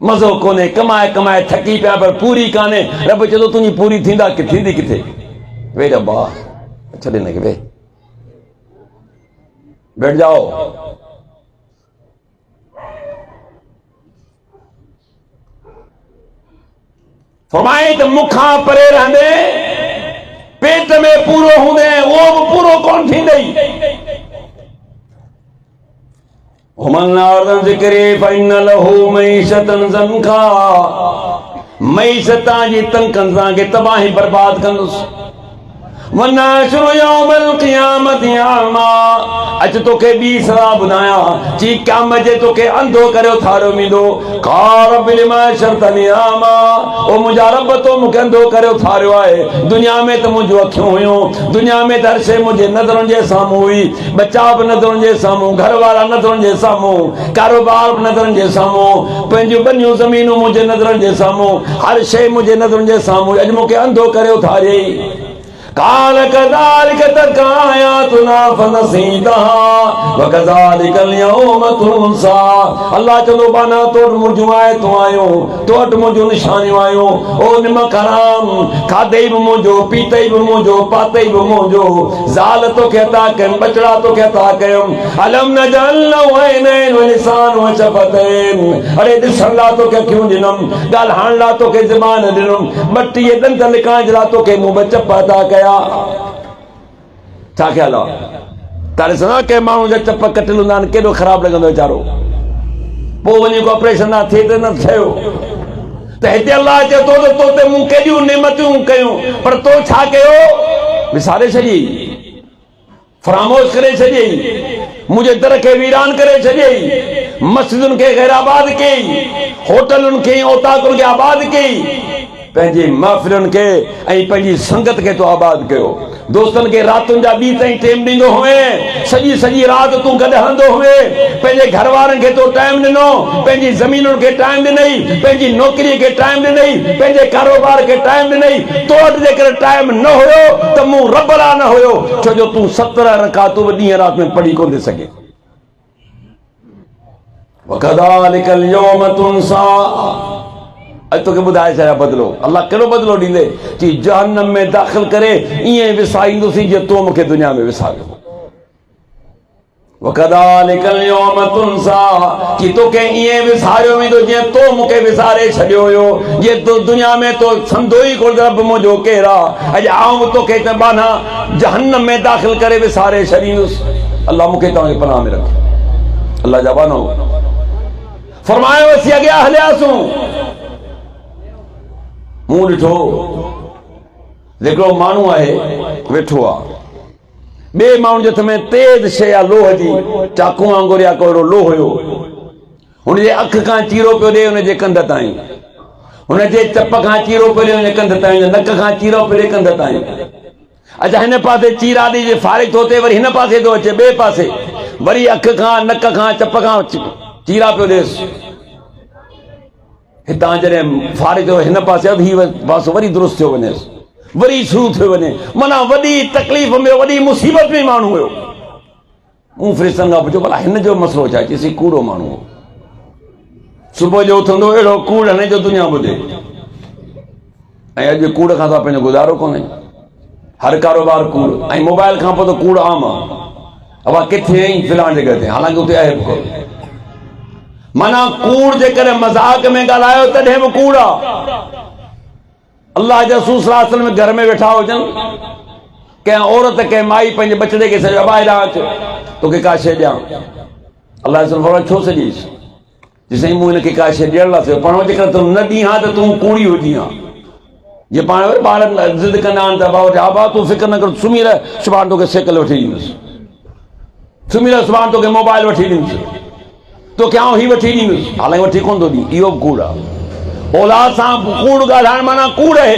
मज़ो कोन्हे, कमाए कमाए थकी पिया, पर पूरी कान्हे। रब चए थो तुंहिंजी पूरी थींदा थींदी किथे? वे रब्बा, छॾे हिनखे, वे बैठ जाओ। फरमाए त मूंखां परे रहंदे, पेट में पूरो हूंदे, उहो बि पूरो कोन थींदई। हुमन आरदन ज़िक्री फइन लहू मईशतन ज़नका। मईशत जी तंग कंदा के तबाही बर्बाद कंदुसि। वनाशुरु यौमल क़ियामति आमा। अच तोखे ॿी सज़ा ॿुधायां, ची क़यामत जे तोखे अंधो करे उथारियो वेंदो। क़ाल रब्बि लिमा हशरतनी आमा, ओ मुंहिंजा रब तो मूंखे अंधो करे उथारियो आहे। दुनिया में त मुंहिंजूं अखियूं हुयूं, दुनिया में त हर शइ मुंहिंजे नज़रुनि जे साम्हूं हुई, बच्चा बि नज़रुनि जे साम्हूं, घर वारा नज़रुनि जे साम्हूं, कारोबार बि नज़रुनि जे साम्हूं, पंहिंजूं बनियूं ज़मीनूं मुंहिंजे नज़रुनि जे साम्हूं, हर शइ मुंहिंजे नज़रुनि जे साम्हूं। अॼु मूंखे अंधो करे उथारियई। काल कज़ालिक तल्का आयातुना फनसीतहा व कज़ालिकल यौम तुनसा। अल्लाह चवंदो बाना तो मुंहिंजूं आयतूं आयूं, तो वटि मुंहिंजूं निशानियूं आयूं। ओ निमक हराम, खाधई बि मुंहिंजो, पीतई बि मुंहिंजो, पातई बि मुंहिंजो। ज़ाल तोखे अता कयमि, बचड़ा तोखे अता कयमि। अलम नजअल लहू ऐनैन व लिसान व शफ़तैन। अरे ॾिसण लाइ तोखे अखियूं ॾिनमि, ॻाल्हाइण लाइ तोखे ज़बान ॾिनमि, 32 ॾंद लिकाइण जे लाइ तोखे मुंहुं में चप अता कया। छा ख्याल आहे? तारे सना के माण्हू जा चप कटियल हूंदा आहिनि, केॾो ख़राबु लॻंदो वीचारो। पोइ वञी को ऑपरेशन न थिए त न थियो। त हिते अलाह चए थो त तो ते मूं केॾियूं नेमतूं कयूं, पर तो छा कयो? विसारे छॾी, फरामोश करे छॾियई, मुंहिंजे दर खे वीरान करे छॾियई, मस्जिदुनि खे गैर आबाद कई, होटलुनि खे औताकुनि खे आबाद कई, पंहिंजी महफ़िलुनि खे ऐं पंहिंजी संगत खे तो आबाद कयो। दोस्तनि खे रातुनि जा 2 ताईं टाइम ॾींदो हुए, सॼी राति तूं गॾु हलंदो हुए, पंहिंजे घर वारनि खे तो टाइम ॾिनो, पंहिंजी ज़मीनुनि खे टाइम ॾिनई, पंहिंजी नौकिरीअ खे टाइम ॾिनई, पंहिंजे कारोबार खे टाइम ॾिनई। तो वटि जेकर टाइम न हुयो त मूं रब लाइ न हुयो, छो जो तूं 17 रकातूं बि ॾींहं राति में पढ़ी कोन थी सघे। वकज़ालिकल यौम तुनसा। अॼु तोखे ॿुधाए छॾिया बदिलो। अल्लाह कहिड़ो बदिलो ॾींदे? कि जहन्नम में दाख़िल करे ईअं विसाईंदुसि जीअं तो मूंखे दुनिया में विसारियो। वकज़ालिकल यौम तुनसा, कि तोखे ईअं विसारियो वेंदो जीअं तो मूंखे विसारे छॾियो हुयो, जीअं तो दुनिया में तो सम्झो ई कोन रब मुंहिंजो केरु आहे। अॼु आऊं तोखे त बाना जहन्नम में दाख़िल करे विसारे छॾींदुसि। अल्लाह मूंखे तव्हांखे पनाह में रखे। अल्लाह जा बानो फरमायो, असीं अॻियां हलियासूं। मूं ॾिठो हिकिड़ो माण्हू आहे वेठो आहे, ॿिए माण्हू जे हथ में तेज़ शइ आहे लोह जी, चाकू वांगुरु या कोई लोह हुयो। हुनजे अख खां चीरो पियो ॾे हुनजे कंध ताईं, हुनजे चप खां चीरो पियो ॾे हुनजे कंध ताईं, नक खां चीरो पियो ॾे कंध ताईं। अच्छा, हिन पासे चीरा ॾे फारिग थो थिए, वरी हिन पासे थो अचे, ॿिए पासे वरी अख खां, नक खां, चप खां चीरा पियो ॾेसि। हितां जॾहिं फारिग थियो हिन पासे, अब ही पासो वरी दुरुस्त थियो वञेसि, वरी शुरू थियो वञे। माना वॾी तकलीफ़ में, वॾी मुसीबत में माण्हू हुयो। मूं फ़रिश्तनि खां पुछियो, भला हिन जो मसइलो छा? चईसि कूड़ो माण्हू हो, सुबुह जो उथंदो अहिड़ो कूड़ हणे जो दुनिया ॿुधे। ऐं अॼु कूड़ खां त पंहिंजो गुज़ारो कोन्हे, हर कारोबार कूड़, ऐं मोबाइल खां पोइ त कूड़ आम आहे। अब किथे आई फिलाण जॻह ते, हालांकि उते आहे बि कोन। माना कूड़ जेकर मज़ाक में ॻाल्हायो तॾहिं बि कूड़ आहे। अल्लाह जा रसूल सल्लल्लाहु अलैहि वसल्लम घर में वेठा हुजनि, कंहिं औरत कंहिं माई पंहिंजे बचड़े खे सॼो ॿाहिरां अचो तोखे का शइ ॾियां। अल्लाह फरमायो छो सॼीसि? जेसिताईं मूं हिनखे का शइ ॾियण लाइ थियो, पाण जेकर तूं न ॾीं हा त तूं कूड़ी हुजी हा। जीअं पाण वरी ॿारनि ज़िद कंदा आहिनि त बाबा आबा तूं फिक्र न कर, सुम्ही रह, सुभाणे तोखे साइकिल वठी ॾींदुसि, सुम्ही रह, सुभाणे तोखे मोबाइल वठी ॾींदुसि, तोखे आउं ही वठी ॾींदुसि, हालांकि वठी कोन थो ॾीं। इहो बि कूड़ आहे। औलाद सां कूड़ ॻाल्हाइण माना कूड़ आहे।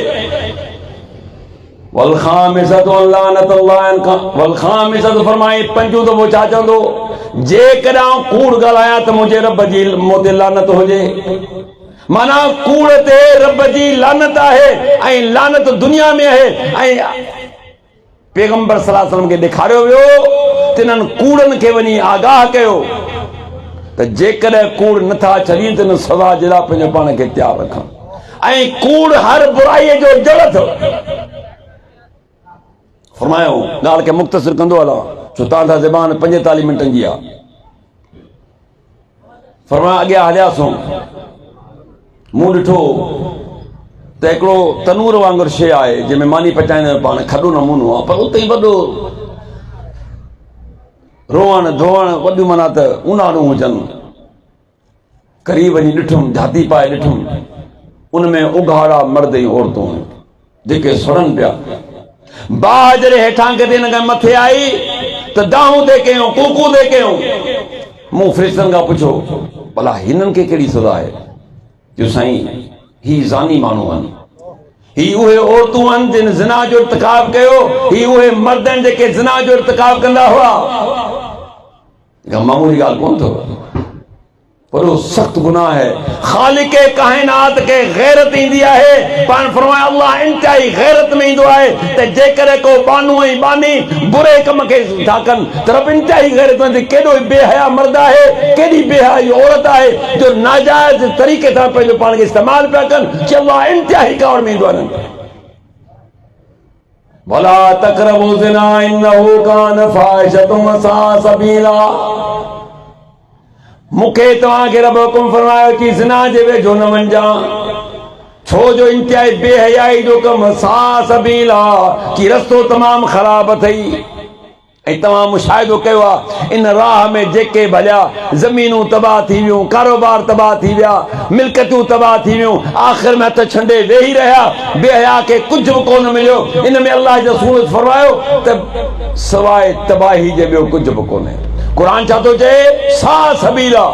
फरमाए पंजो दफ़ो छा चवंदो? जेकॾहिं आउं कूड़ ॻाल्हायां त मुंहिंजे रब जी मूं ते लानत हुजे। माना कूड़ ते रब जी लानत आहे, ऐं लानत दुनिया में आहे। ऐं पैगंबर सल्लल्लाहु अलैहि वसल्लम खे ॾेखारियो वियो त इन्हनि कूड़नि खे वञी आगाह कयो त जेकॾहिं कूड़ नथा छॾीनि त न सज़ा जे लाइ पंहिंजो पाण खे तयारु रखनि। ऐं कूड़ हर बुराईअ जो जड़ अथव। फरमायो ॻाल्हि खे मुख़्तसिर कंदो हलां, छो तव्हां सां ज़बान 45 मिंटनि जी आहे। फरमायो अॻियां हलियासूं, मूं ॾिठो त हिकिड़ो तनूर वांगुरु शइ आहे जंहिंमें मानी पचाईंदा पाण, खॾो नमूनो आहे, पर उते ई वॾो रोअण धोअण, वॾियूं माना त ऊन्हारूं हुजनि। करीब वञी ॾिठुमि, झाती पाए ॾिठुमि, उनमें उघाड़ा मर्द ऐं औरतूं जेके सुड़नि पिया। बाह जॾहिं हेठां किथे हिन खां मथे आई त दाहूं ते कयूं, कूकू ते कयूं। मूं फ़रिश्तनि खां पुछो भला हिननि खे कहिड़ी सज़ा आहे? जो साईं ही ज़ानी माण्हू आहिनि, ही उहे औरतूं आहिनि जिन ज़िना जो इर्तिकाब कयो, ही उहे मर्द आहिनि जेके ज़िना जो इर्तिकाब कंदा हुआ। मामूली ॻाल्हि कोन अथव, पर वो सख्त गुनाह है। खालिक कायनात के गैरत ईंदी आहे। पाण फरमाया अल्लाह इंतहाई गैरत में ईंदो आहे त जेकर को बानू ऐं बानी बुरे कम खे था कनि त रब इंतहाई गैरत में केॾो बेहया मर्द आहे, केॾी बेहयाई औरत आहे जो नाजायज़ तरीक़े सां पंहिंजो पाण खे इस्तेमालु पिया कनि। कि अल्लाह इंतहाई कावड़ में ईंदो आहे। वला तक़रबू ज़िना इन्नहु कान फ़ाहिशतुन वसा सबीला। मूंखे तव्हांखे रब हुकुम फरमायो कि ज़िना जे वेझो न वञिजा, छो जो इंतहाई बेहयाई जो कम सा सबीला कि रस्तो तमाम ख़राब अथई। ऐं तव्हां मुशाहिदो कयो आहे इन राह में जेके भलिया ज़मीनूं तबाह थी वियूं, कारोबार तबाह थी विया, मिल्कियतूं तबाह थी वियूं, आख़िर में हथ छंडे वेही रहिया, बेहया खे कुझु बि कोन मिलियो। इन में अल्लाह जो रसूल फरमायो त सवाइ तबाही जे ॿियो कुझु बि कोन्हे। क़ुरान छा थो चए? सा सबीला।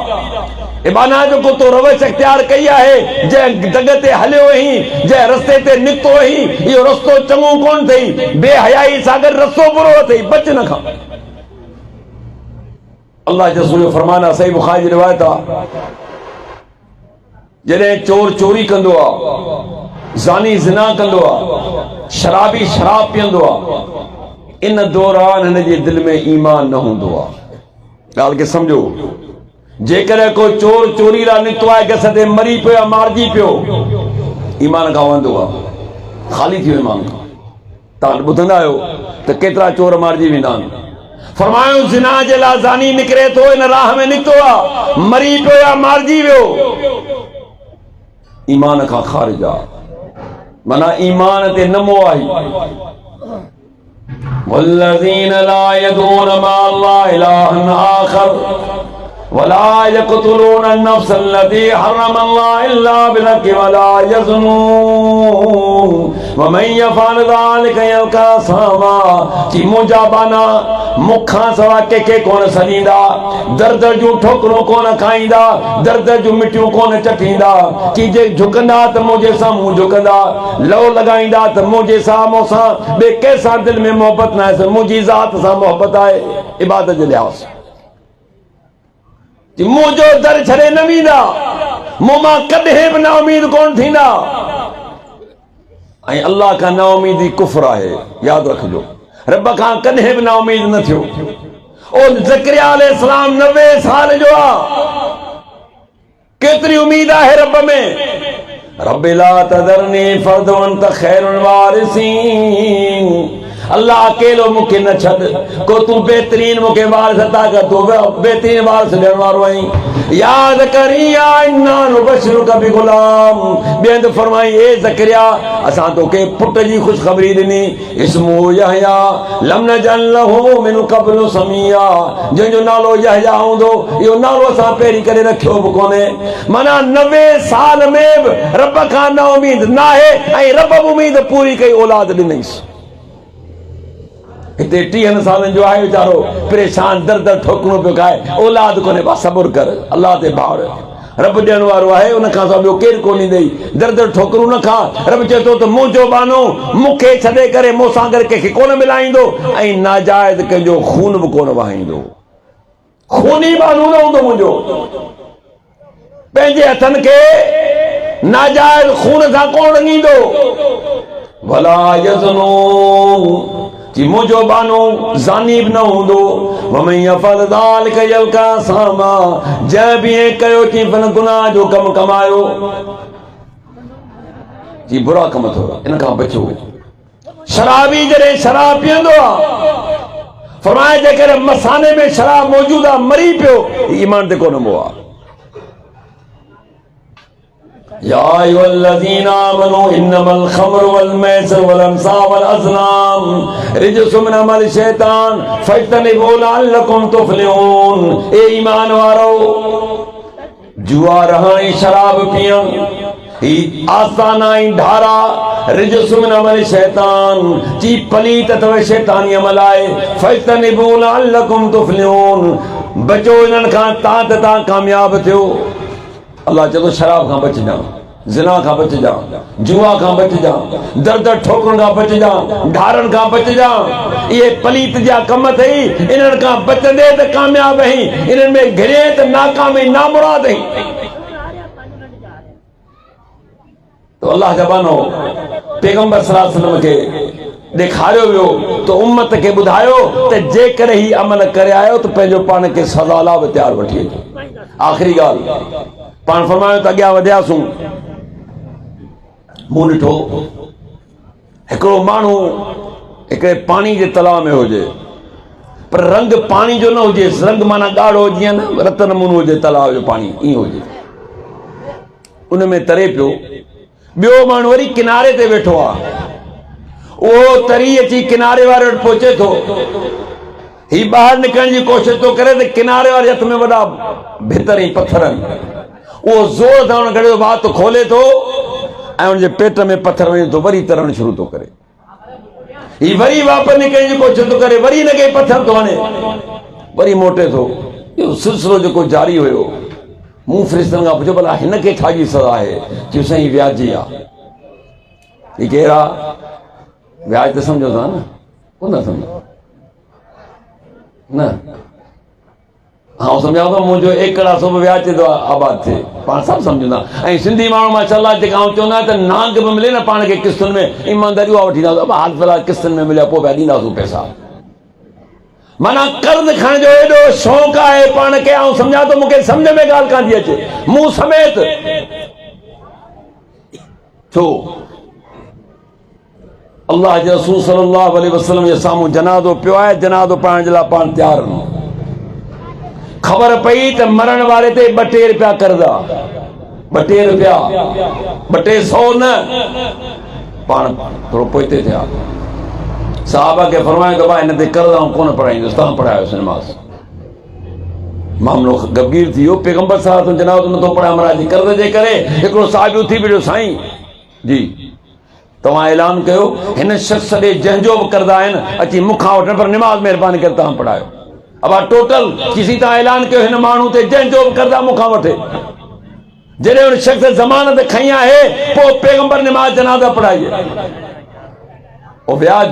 इबाना जो को तो रवश इख्तियार कई आहे, जंहिं दग ते हलियो ही, जंहिं रस्ते ते निकितो ही, इहो रस्तो चङो कोन अथई। बेहयाई सां गॾु रस्तो बुरो अथई, बच न खां। अल्लाह जो रसूल फरमान आहे, सही बुखारी जी रिवायत आहे, जॾहिं चोर चोरी कंदो आहे, ज़ानी ज़िना कंदो आहे, शराबी शराब पीअंदो आहे, इन दौरान हिन जे दिलि में ईमान न हूंदो आहे। ॻाल्हि खे सम्झो, जेकर को चोर चोरी लाइ निकितो आहे, गस ते मरी पियो या मारिजी पियो, ईमान खां वेंदो आहे, ख़ाली थी वियो ईमान खां। तव्हां ॿुधंदा आहियो त केतिरा चोर मारिजी वेंदा आहिनि। फरमायो ज़िना जे लाइ ज़ानी निकिरे थो, इन राह में निकितो आहे, मरी पियो या मारिजी वियो, ईमान खां ख़ारिज आहे, माना ईमान ते न मोह। वल्लज़ीन ला यदून मअल्लाहि इलाहन आखर वला यक़्तुलून अन-नफ्स अल्लती हर्रमल्लाहु इल्ला बिल-हक़्क़ि वला यज़नून वमन यफ़अल ज़ालिका यल्क़ा असामा। कि मुंहिंजा बाना मुखां सवा कंहिंखे कोन सॾींदा, दर दर जूं ठोकरूं कोन खाईंदा, दर दर जूं मिठियूं कोन चटींदा। कि जे झुकंदा त मुंहिंजे साम्हूं झुकंदा, लव लॻाईंदा त मुंहिंजे साम्हूं सां ॿिए कंहिंसां दिलि में मोहबत न आहे, मुंहिंजी ज़ात सां मोहबत आहे इबादत जे लिहाज़। मुंहिंजो दर छॾे न वेंदा, मूं मां कॾहिं बि ना उमीद कोन थींदा। ऐं अल्लाह खां ना उमीदी कुफ्र आहे, यादि रखिजो। रब खां कॾहिं बि ना उमीद न थियो। ओ ज़करिया अलैहिस्सलाम 90 साल जो आहे, केतिरी उमीद आहे रब में। रब ला तज़रनी फ़र्दन व अंत ख़ैरुल वारिसीन। अल्लाह अकेलो मूंखे न छॾ, को तूं बेहतरीन मूंखे वारिस अता कर, तूं बेहतरीन वारिस ॾियण वारो आहीं। या ज़करिया इन्ना नुबश्शिरुका बिग़ुलाम। ॿिए हंधि फरमाई, ए ज़करिया असां तोखे पुट जी ख़ुशख़बरी ॾिनी, इस्मुहु यहया लम नजअल लहू मिन क़ब्लु समिया। जंहिंजो नालो यहया हूंदो, इहो नालो असां पहिरीं करे रखियो बि कोन्हे। माना 90 साल में बि रब खां न उमीद न आहे, ऐं रब बि उमीद पूरी कई, औलाद ॾिनईंसि। हिते 30 सालनि जो आहे वीचारो, परेशान, दर दर ठोकरूं पियो खाए, औलाद कोन्हे। बा सब्र कर, अल्लाह ते भाउर, रब ॾियण वारो आहे, उन खां सवाइ ॿियो केरु कोन ॾेई। दर दर ठोकरूं न खा। रब चए थो त मुंहिंजो बानो मूंखे छॾे करे मूंसां गॾु कंहिंखे कोन मिलाईंदो, ऐं नाजाइज़ कंहिंजो खून बि कोन वहाईंदो। खूनी बानो न हूंदो मुंहिंजो। पंहिंजे हथनि खे नाजाइज़ खून सां कोन रंगींदो। वला यज़नून, कि मुंहिंजो बानो ज़ानी बि न हूंदो। वमन यफ़अल ज़ालिका यल्क़ा असामा। जंहिं बि ईअं कयो कि फन गुनाह जो कमु कमायो, जी बुरा कम अथव, इन खां बचो। शराबी जॾहिं शराब पीअंदो आहे, फरमाए जेकर मसाने में शराब मौजूद आहे, मरी पियो, ईमान ते कोन मोह आहे। या अय्युहल्लज़ीन आमनू इन्नमल ख़म्रु वल मैसिर वल अंसाब वल अज़लाम रिजसुम मिन अमलि शैतान फज्तनिबू लअल्लकुम तुफ़्लिहून। ए ईमान वारो, जुआ रहणी, शराब पियण, ही आसाना ऐं ढारा रिजसु मिन अमल शैतान ची पलीत अथवा शैतानी अमल आए फज्तनिबू लअल्लकुम तुफ्लिहून बचो इन्हनि खां तां कामयाब थियो। अल्लाह चलो शराब खां बच जा, ज़िना खां बच जा, जुआ खां बच जा, दर दर ठोकरनि खां बच जा, ढारनि खां बच जा। ये पलीत जा कम थई, इन्हनि खां बचंदे त कामयाब आहीं, इन्हनि में घिरे त नाकामी नामुराद आहीं। तो अल्लाह जा बानो पैगंबर सल्लल्लाहु अलैहि वसल्लम के ॾेखारियो वियो तो उम्मत खे ॿुधायो त जेकर ही अमल करे आयो त पंहिंजो पाण खे सज़ा लाइ बि तयारु वठी अचो। आख़िरी ॻाल्हि पाण फरमायो त अॻियां वधियासूं। मूं ॾिठो हिकिड़ो माण्हू हिकिड़े पाणी जे तलाउ में हुजे, पर रंग पाणी जो न हुजे, रंग माना ॻाढ़ो जीअं न रत नमूनो हुजे तलाउ जो पाणी ईअं हुजे, उन में तरे पियो। ॿियो माण्हू वरी किनारे ते वेठो आहे, उहो तरी अची किनारे वारे वटि पहुचे थो, ही ॿाहिरि निकिरण जी कोशिशि थो करे त किनारे वारे हथ में वॾा भितर ऐं पत्थर आहिनि, उहो ज़ोर सां हुन घड़े वात खोले थो ऐं हुनजे पेट में पत्थर वञे थो, वरी तरण शुरू थो करे। ही वरी वापसि निकिरण जी कोशिशि थो करे, वरी हिनखे पत्थर थो हणे, वरी मोटे थो। इहो सिलसिलो जेको जारी हुयो। मूं फ़रिश्तनि खां पुछो भला हिनखे छाजी सज़ा आहे? चयो साईं व्याजी आहे। ही केरु आहे? व्याज त सम्झो था न, कोन सम्झो न? हाँ सम्झाओ था, मुंहिंजो एकड़ा सौ व्याज ते आबाद थिए, पाण सभु सम्झंदा। ऐं सिंधी माण्हू माशाअल्लाह जेका चवंदा त नांग बि मिले न पाण खे किस्तुनि में, ईमानदारी उहा वठी ईंदासीं, हाल फ़िलहाल किस्तुनि में मिलिया पोइ पिया ॾींदासीं पैसा। माना कर्ज़ खणण जो एॾो शौक़ु आहे पाण खे, ऐं सम्झा थो मूंखे सम्झ में ॻाल्हि कान थी अचे, मूं समेत। छो अल्लाह जे रसूल सल्लल्लाहु अलैहि वसल्लम जे साम्हूं जनाज़ो पियो आहे, जनाज़ो पाइण जे लाइ पाण तयारु न। ख़बर पई त मरण वारे ते 2 रुपया कर्ज़ आहे, 2 रुपया, 200 न, पाण थोरो पोइते थिया। साहबा खे फरमायो त भाई हिन ते कर्ज़ आऊं कोन पढ़ाईंदुसि, तव्हां पढ़ायोसि नमाज़। मामलो गंभीर थी वियो। पैगंबर साहब जनाज़ो नथो पढ़ाए महाराज जी कर्ज़ जे करे। हिकिड़ो साहिबी उथी बीठो, साईं जी तव्हां ऐलान कयो हिन शख़्स ॾे जंहिंजो बि कर्ज़ आहिनि अची मूंखां वठनि, पर निमाज़ महिरबानी करे तव्हां पढ़ायो। अब टोटल किसी तव्हां ऐलान कयो हिन माण्हू ते जंहिंजो बि कर्ज़ आहे मूंखां वठे। जॾहिं हुन शख़्स ज़मानत खई आहे पोइ पैगंबर निमाज़ जनाज़ा पढ़ाइजे। ओ व्याज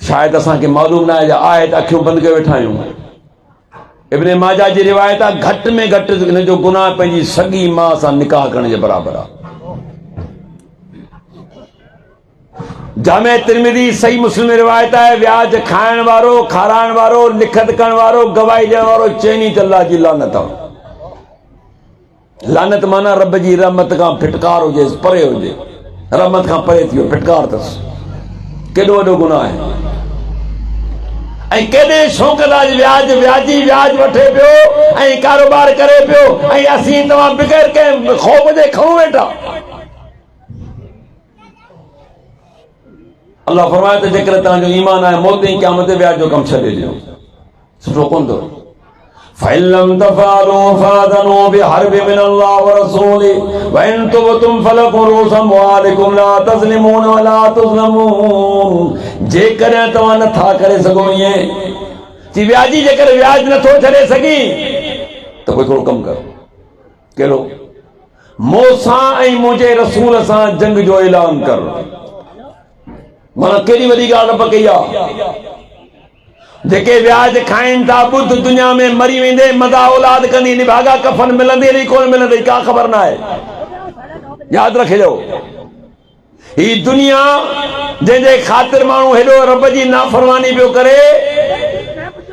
शायदि असांखे मालूम न आहे त अखियूं बंदि करे वेठा आहियूं। इब्न माजा जी रिवायत आहे घटि में घटि हिन जो गुनाह पंहिंजी सॻी माउ सां निकाह करण जे बराबरि आहे। जामे तिरमिज़ी सही मुस्लिम में रिवायत आहे व्याज खाइण वारो, खाराइण वारो, लिखत करण वारो, गवाही ॾियण वारो चइनी त अल्लाह जी लानत आहे। लानत माना रब जी रहमत खां फिटकार हुजे, परे हुजे, रहमत खां परे थी वियो, फिटकार अथसि। केॾो वॾो गुनाह आहे। ऐं केॾे शौक़दार व्याज वठे पियो ऐं कारोबार करे पियो, ऐं असीं तव्हां बग़ैर कंहिं ख़ौफ़ जे खणूं वेठा। अल्लाह फरमाए त जेकर तव्हांजो ईमान आहे मौत ऐं क़यामत ते व्याज जो कमु छॾे ॾियो, सुठो कोन अथव। फइलम तफअलू फअज़नु बिहर्ब मिन अल्लाह व रसूलिहि व इन तुबतुम फलकुम रूस अमवालिकुम ला तज़लिमून व ला तुज़लमून। जेकॾहिं तव्हां नथा करे सघो ईअं जी व्याजी, जेकर व्याज नथो छॾे सघी त कोई थोरो कमु करो। कहिड़ो? मूंसां ऐं मुंहिंजे रसूल सां जंग जो ऐलान कर। माना केॾी वॾी ॻाल्हि रब कई आहे। जेके व्याज खाइनि था ॿुध दुनिया में मरी वेंदे, मदा औलाद कंदी, निभागा कफन मिलंदी अहिड़ी कोन मिलंदी, का ख़बर न आहे। यादि रखिजो, ही दुनिया जंहिंजे ख़ातिर माण्हू हेॾो रब जी नाफ़रमानी पियो करे,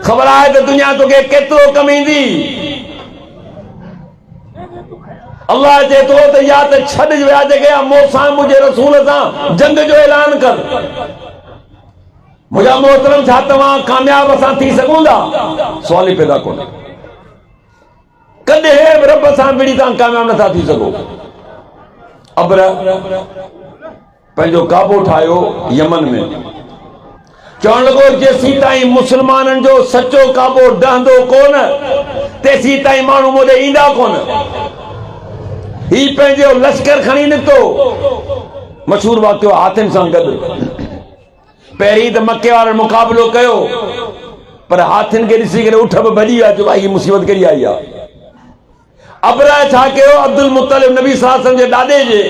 ख़बर आहे त दुनिया तोखे केतिरो कम ईंदी। अल्लाह चए थो त या त छॾ व्याज खे, या मूंसां मुंहिंजे रसूल सां जंग जो ऐलान कर। मुंहिंजा मोहतरम, छा तव्हां कामयाब असां थी सघूं था? सवाल ई पैदा कोन्हे। कॾहिं रब सां विड़ी तव्हां कामयाब नथा थी सघो। अबर पंहिंजो काबो ठाहियो यमन में, चवण लॻो जेसीं ताईं मुस्लमाननि जो सचो काबो डहंदो कोन तेसीं ताईं माण्हू मुंहिंजे ईंदा कोन। ही पंहिंजो लश्कर खणी निकितो। मशहूर वाक़ियो हाथियुनि सां गॾु। पहिरीं त मके वारनि मुक़ाबिलो कयो, पर हाथियुनि खे ॾिसी करे उठ बि भॼी विया, चयो भाई हीअ मुसीबत कहिड़ी आई आहे। अबरा छा कयो, अब्दुल मुत्तलिब नबी सल्लल्लाहु अलैहि वसल्लम जे ॾाॾे जे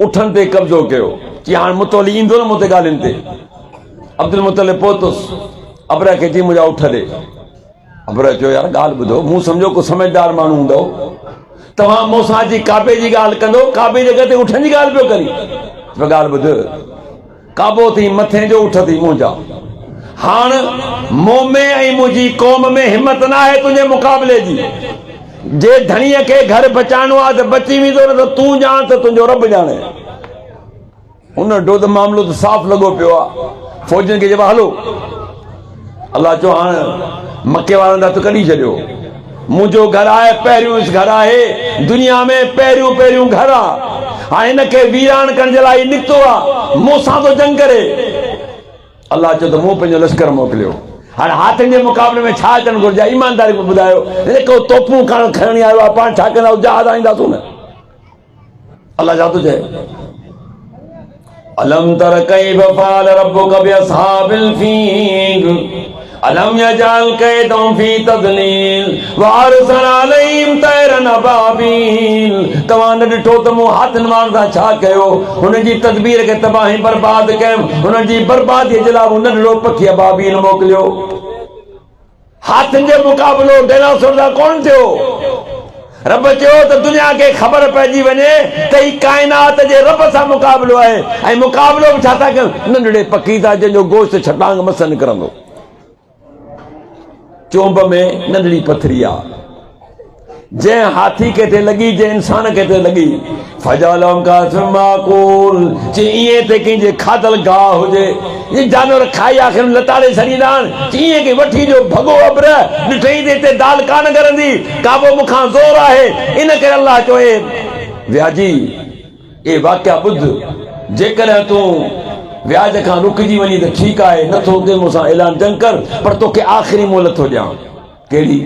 उठनि ते कब्ज़ो कयो, चई हाणे मुतोली ईंदो न मूं ते ॻाल्हियुनि ते। अब्दुल मुत्तलिब पहुतुसि, अबरा खे चई मुंहिंजा उठ ॾे। अबरा चयो यार ॻाल्हि ॿुधो, मूं सम्झो को समझदार माण्हू हूंदो, तव्हां मूंसां अची काबे जी ॻाल्हि कंदो, काबे जे जॻह ते उठनि जी ॻाल्हि पियो करी। ॻाल्हि ॿुध, काबो थी मथे जो उठ थी मुंहिंजा। हाणे मूं में ऐं मुंहिंजी क़ौम में हिमत न आहे तुंहिंजे मुक़ाबले जी। जे धणीअ खे घर बचाइणो आहे त बची वेंदो, न त तूं ॼाण त तुंहिंजो रब ॼाणे। उन ॾोह त मामिलो त साफ़ लॻो पियो आहे। फौजियुनि खे चइबो हलो। अलाह चयो हाणे मके वारनि ॾांहुं त कढी छॾियो, मुंहिंजो घर आहे, पहिरियों घर आहे दुनिया में, पहिरियों घर आहे। हाणे हिनखे वीरान करण जे लाइ निकितो आहे, मूंसां थो जंग करे। अलाह चयो त मूं पंहिंजो लश्कर मोकिलियो। हाणे हाथियुनि जे मुक़ाबले में छा अचणु घुरिजे, ईमानदारी में ॿुधायो। को तोपूं खणी आयो आहे, पाण छा कंदा, जहाज आईंदासूं न। अलाह छा थो चए, अलम तर कैफ फ़अल रब्बुका बिअस्हाबिल फील अलम यजअल कैदहुम फी तदलील व अरसल अलैहिम तैरन अबाबील। तव्हां न ॾिठो त मूं हाथियुनि वारनि सां छा कयो, हुन जी तदबीर खे तबाही बर्बाद कयमि, हुननि जी बर्बादीअ जे लाइ हुन नंढड़ो पखी अबाबील मोकिलियो। हाथियुनि जे मुक़ाबिलो डायनासोर सां कोन थियो। रब चयो त दुनिया खे ख़बर पइजी वञे त ही काइनात जे रब सां मुक़ाबिलो आहे, ऐं मुक़ाबिलो बि छा था कयूं, नंढड़े पखी सां जंहिंजो गोश्त छटांग मस निकिरंदो। चोंब में नंढड़ी पथरी आहे, जंहिं हाथी खे थे लॻी, जंहिं इंसान खे थे लॻी, फजालम का माकूल, जे ईअं ते कंहिंजे खाधल गाह हुजे, ये जानवर खाई आखिर लताड़े छॾींदा आहिनि, ईअं के वठी जो भॻो अब्र ॾिठई त हिते दाल कान करंदी, काबो मूंखां ज़ोर आहे। इन करे अलाह चए व्याजी ए वाक़िया ॿुध, जेकॾहिं तूं व्याज खां रुकिजी वञी त ठीकु आहे, नथो के मूंसां ऐलान जंग कर, पर तोखे आख़िरी मोहलत थो ॾियां। कहिड़ी?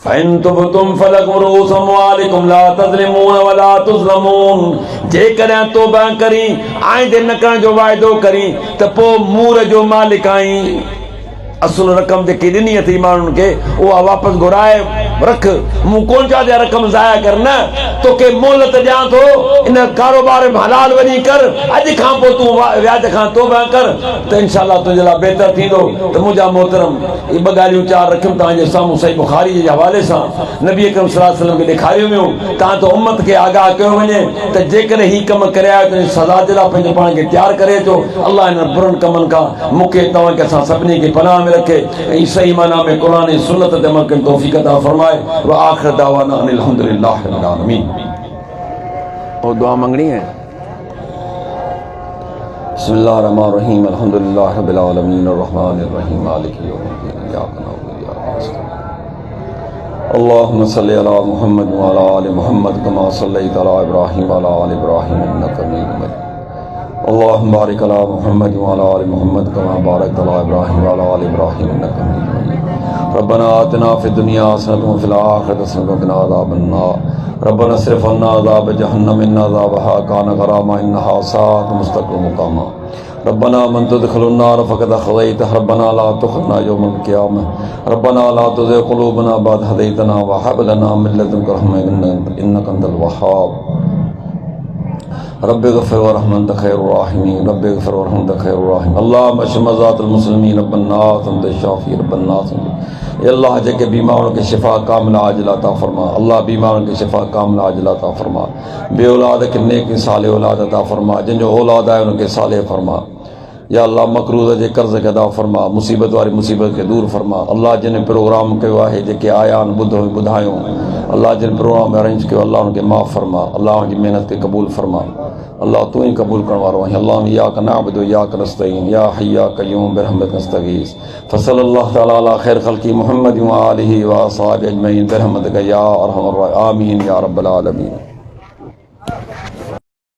फ़इन तुबतुम फलकुम रुऊसु अमवालिकुम ला तज़लिमून वला तुज़लमून। जेकॾहिं तौबा करी, आइंदे न करण जो वाइदो करी, त पोइ मूर जो मालिक आहीं। असुल रक़म जेकी ॾिनी अथई माण्हुनि खे, उहा वापसि घुराए रख। मूं कोन चवां त रक़म ज़ाया कर, न, तोखे मोहलत ॾियां थो, इन कारोबार में हलाल वञी कर। अॼु खां पोइ तूं व्याज खां तौबा कर त इंशाअल्लाह तुंहिंजे लाइ बहितर थींदो। त मुंहिंजा मोहतरम, इहे ॿ ॻाल्हियूं चार रखियुमि तव्हांजे साम्हूं सही बुखारी जे हवाले सां। नबी अकरम सल्लल्लाहु अलैहि वसल्लम खे ॾेखारियो वियो तव्हां त उम्मत खे आगाह कयो वञे त जेकॾहिं ही कम करे आयो त सज़ा जे लाइ पंहिंजे पाण खे तयारु करे अचो। अलाह इन बुरनि कमनि खां मूंखे तव्हांखे असां सभिनी खे पनाह में रखे, ऐं सही माना में क़ुरान ऐं सुन्नत ते अमल करण तौफ़ीक़ अता फरमाए। व आखिर दावाना अनिल हम्दुलिल्लाहि रब्बिल आलमीन। और दुआ मांगनी है। बिस्मिल्लाहिर रहमानिर रहीम, अल्हम्दुलिल्लाहि रब्बिल आलमीन, अर्रहमानिर रहीम, मालिकि यौमिद्दीन, इय्याका नअबुदु व इय्याका नस्तईन। अल्लाहुम्मा सल्लि अला मुहम्मद व अला आलि मुहम्मद कमा सल्लैता अला इब्राहीम व अला आलि इब्राहीम इन्नका हमीदुम मजीद। अल्लाहुम्मा बारिक अला मुहम्मद व अला आलि मुहम्मद कमा बारकता अला इब्राहीम व अला आलि इब्राहीम इन्नका हमीदुम मजीद। रब्बना आतिना फिद दुनिया हसनतन व फिल आखिरति हसनतन व क़िना अज़ाबन नार। रब्बना अस्रिफ अन्ना अज़ाब जहन्नम इन्न अज़ाबहा कान गरामा इन्नहा साअत मुस्तक़िम मुक़ामा। रब्बना मन तुदखिलिन नार फ़क़द अख़ज़ैतह। रब्बना ला तुख़ज़िना यौमल क़ियामह। रब्बना ला तुज़िग़ क़ुलूबना बअद हदैतना व हब लना मिन लदुनका रहमतन इन्नका अंतल वह्हाब। रब्बिग़फिर वरहम अन्त खैरुर राहिमीन। रब्बिग़फिर वरहम अन्त खैरुर राहिमीन। अल्लाहुम्मा अश्फ़ि मर्ज़ातल मुस्लिमीन रब्बन नास अन्त शाफ़ी रब्बन नास। ए अल्लाह, जेके बीमारों के शिफा कामिला आजिला अता फरमा। अल्लाह बीमारों के शिफा कामिला आजिला अता फरमा। बे औलाद के नेक साले औलाद अता फरमा। जिनजो औलाद आहे उनके साले फरमा। या अल्लाह मकरूज़ जे कर्ज़ खे अदा फरमा, मुसीबत वारी मुसीबत खे दूर फरमा। अल्लाह जिन प्रोग्राम कयो आहे, जेके आया आहिनि ॿुधो ॿुधायो, अल्लाह जिन प्रोग्राम में अरेंज कयो, अल्लाह उनखे माफ़ फरमा। अल्लाह उनजी महिनत खे क़बूल फरमा। अल्लाह तू ही कबूल करण वारो आहीं। अल्लाह इय्याका नअबुदु व इय्याका नस्तईन। या हय्यु या क़य्यूम बिरहमतिका नस्तगीस। फसल्लल्लाहु तआला अला खैर ख़ल्क़ी मुहम्मद व आलिहि व असहाबिहि अजमईन बिरहमतिका या अरहमर राहिमीन आमीन या रब्बल आलमीन।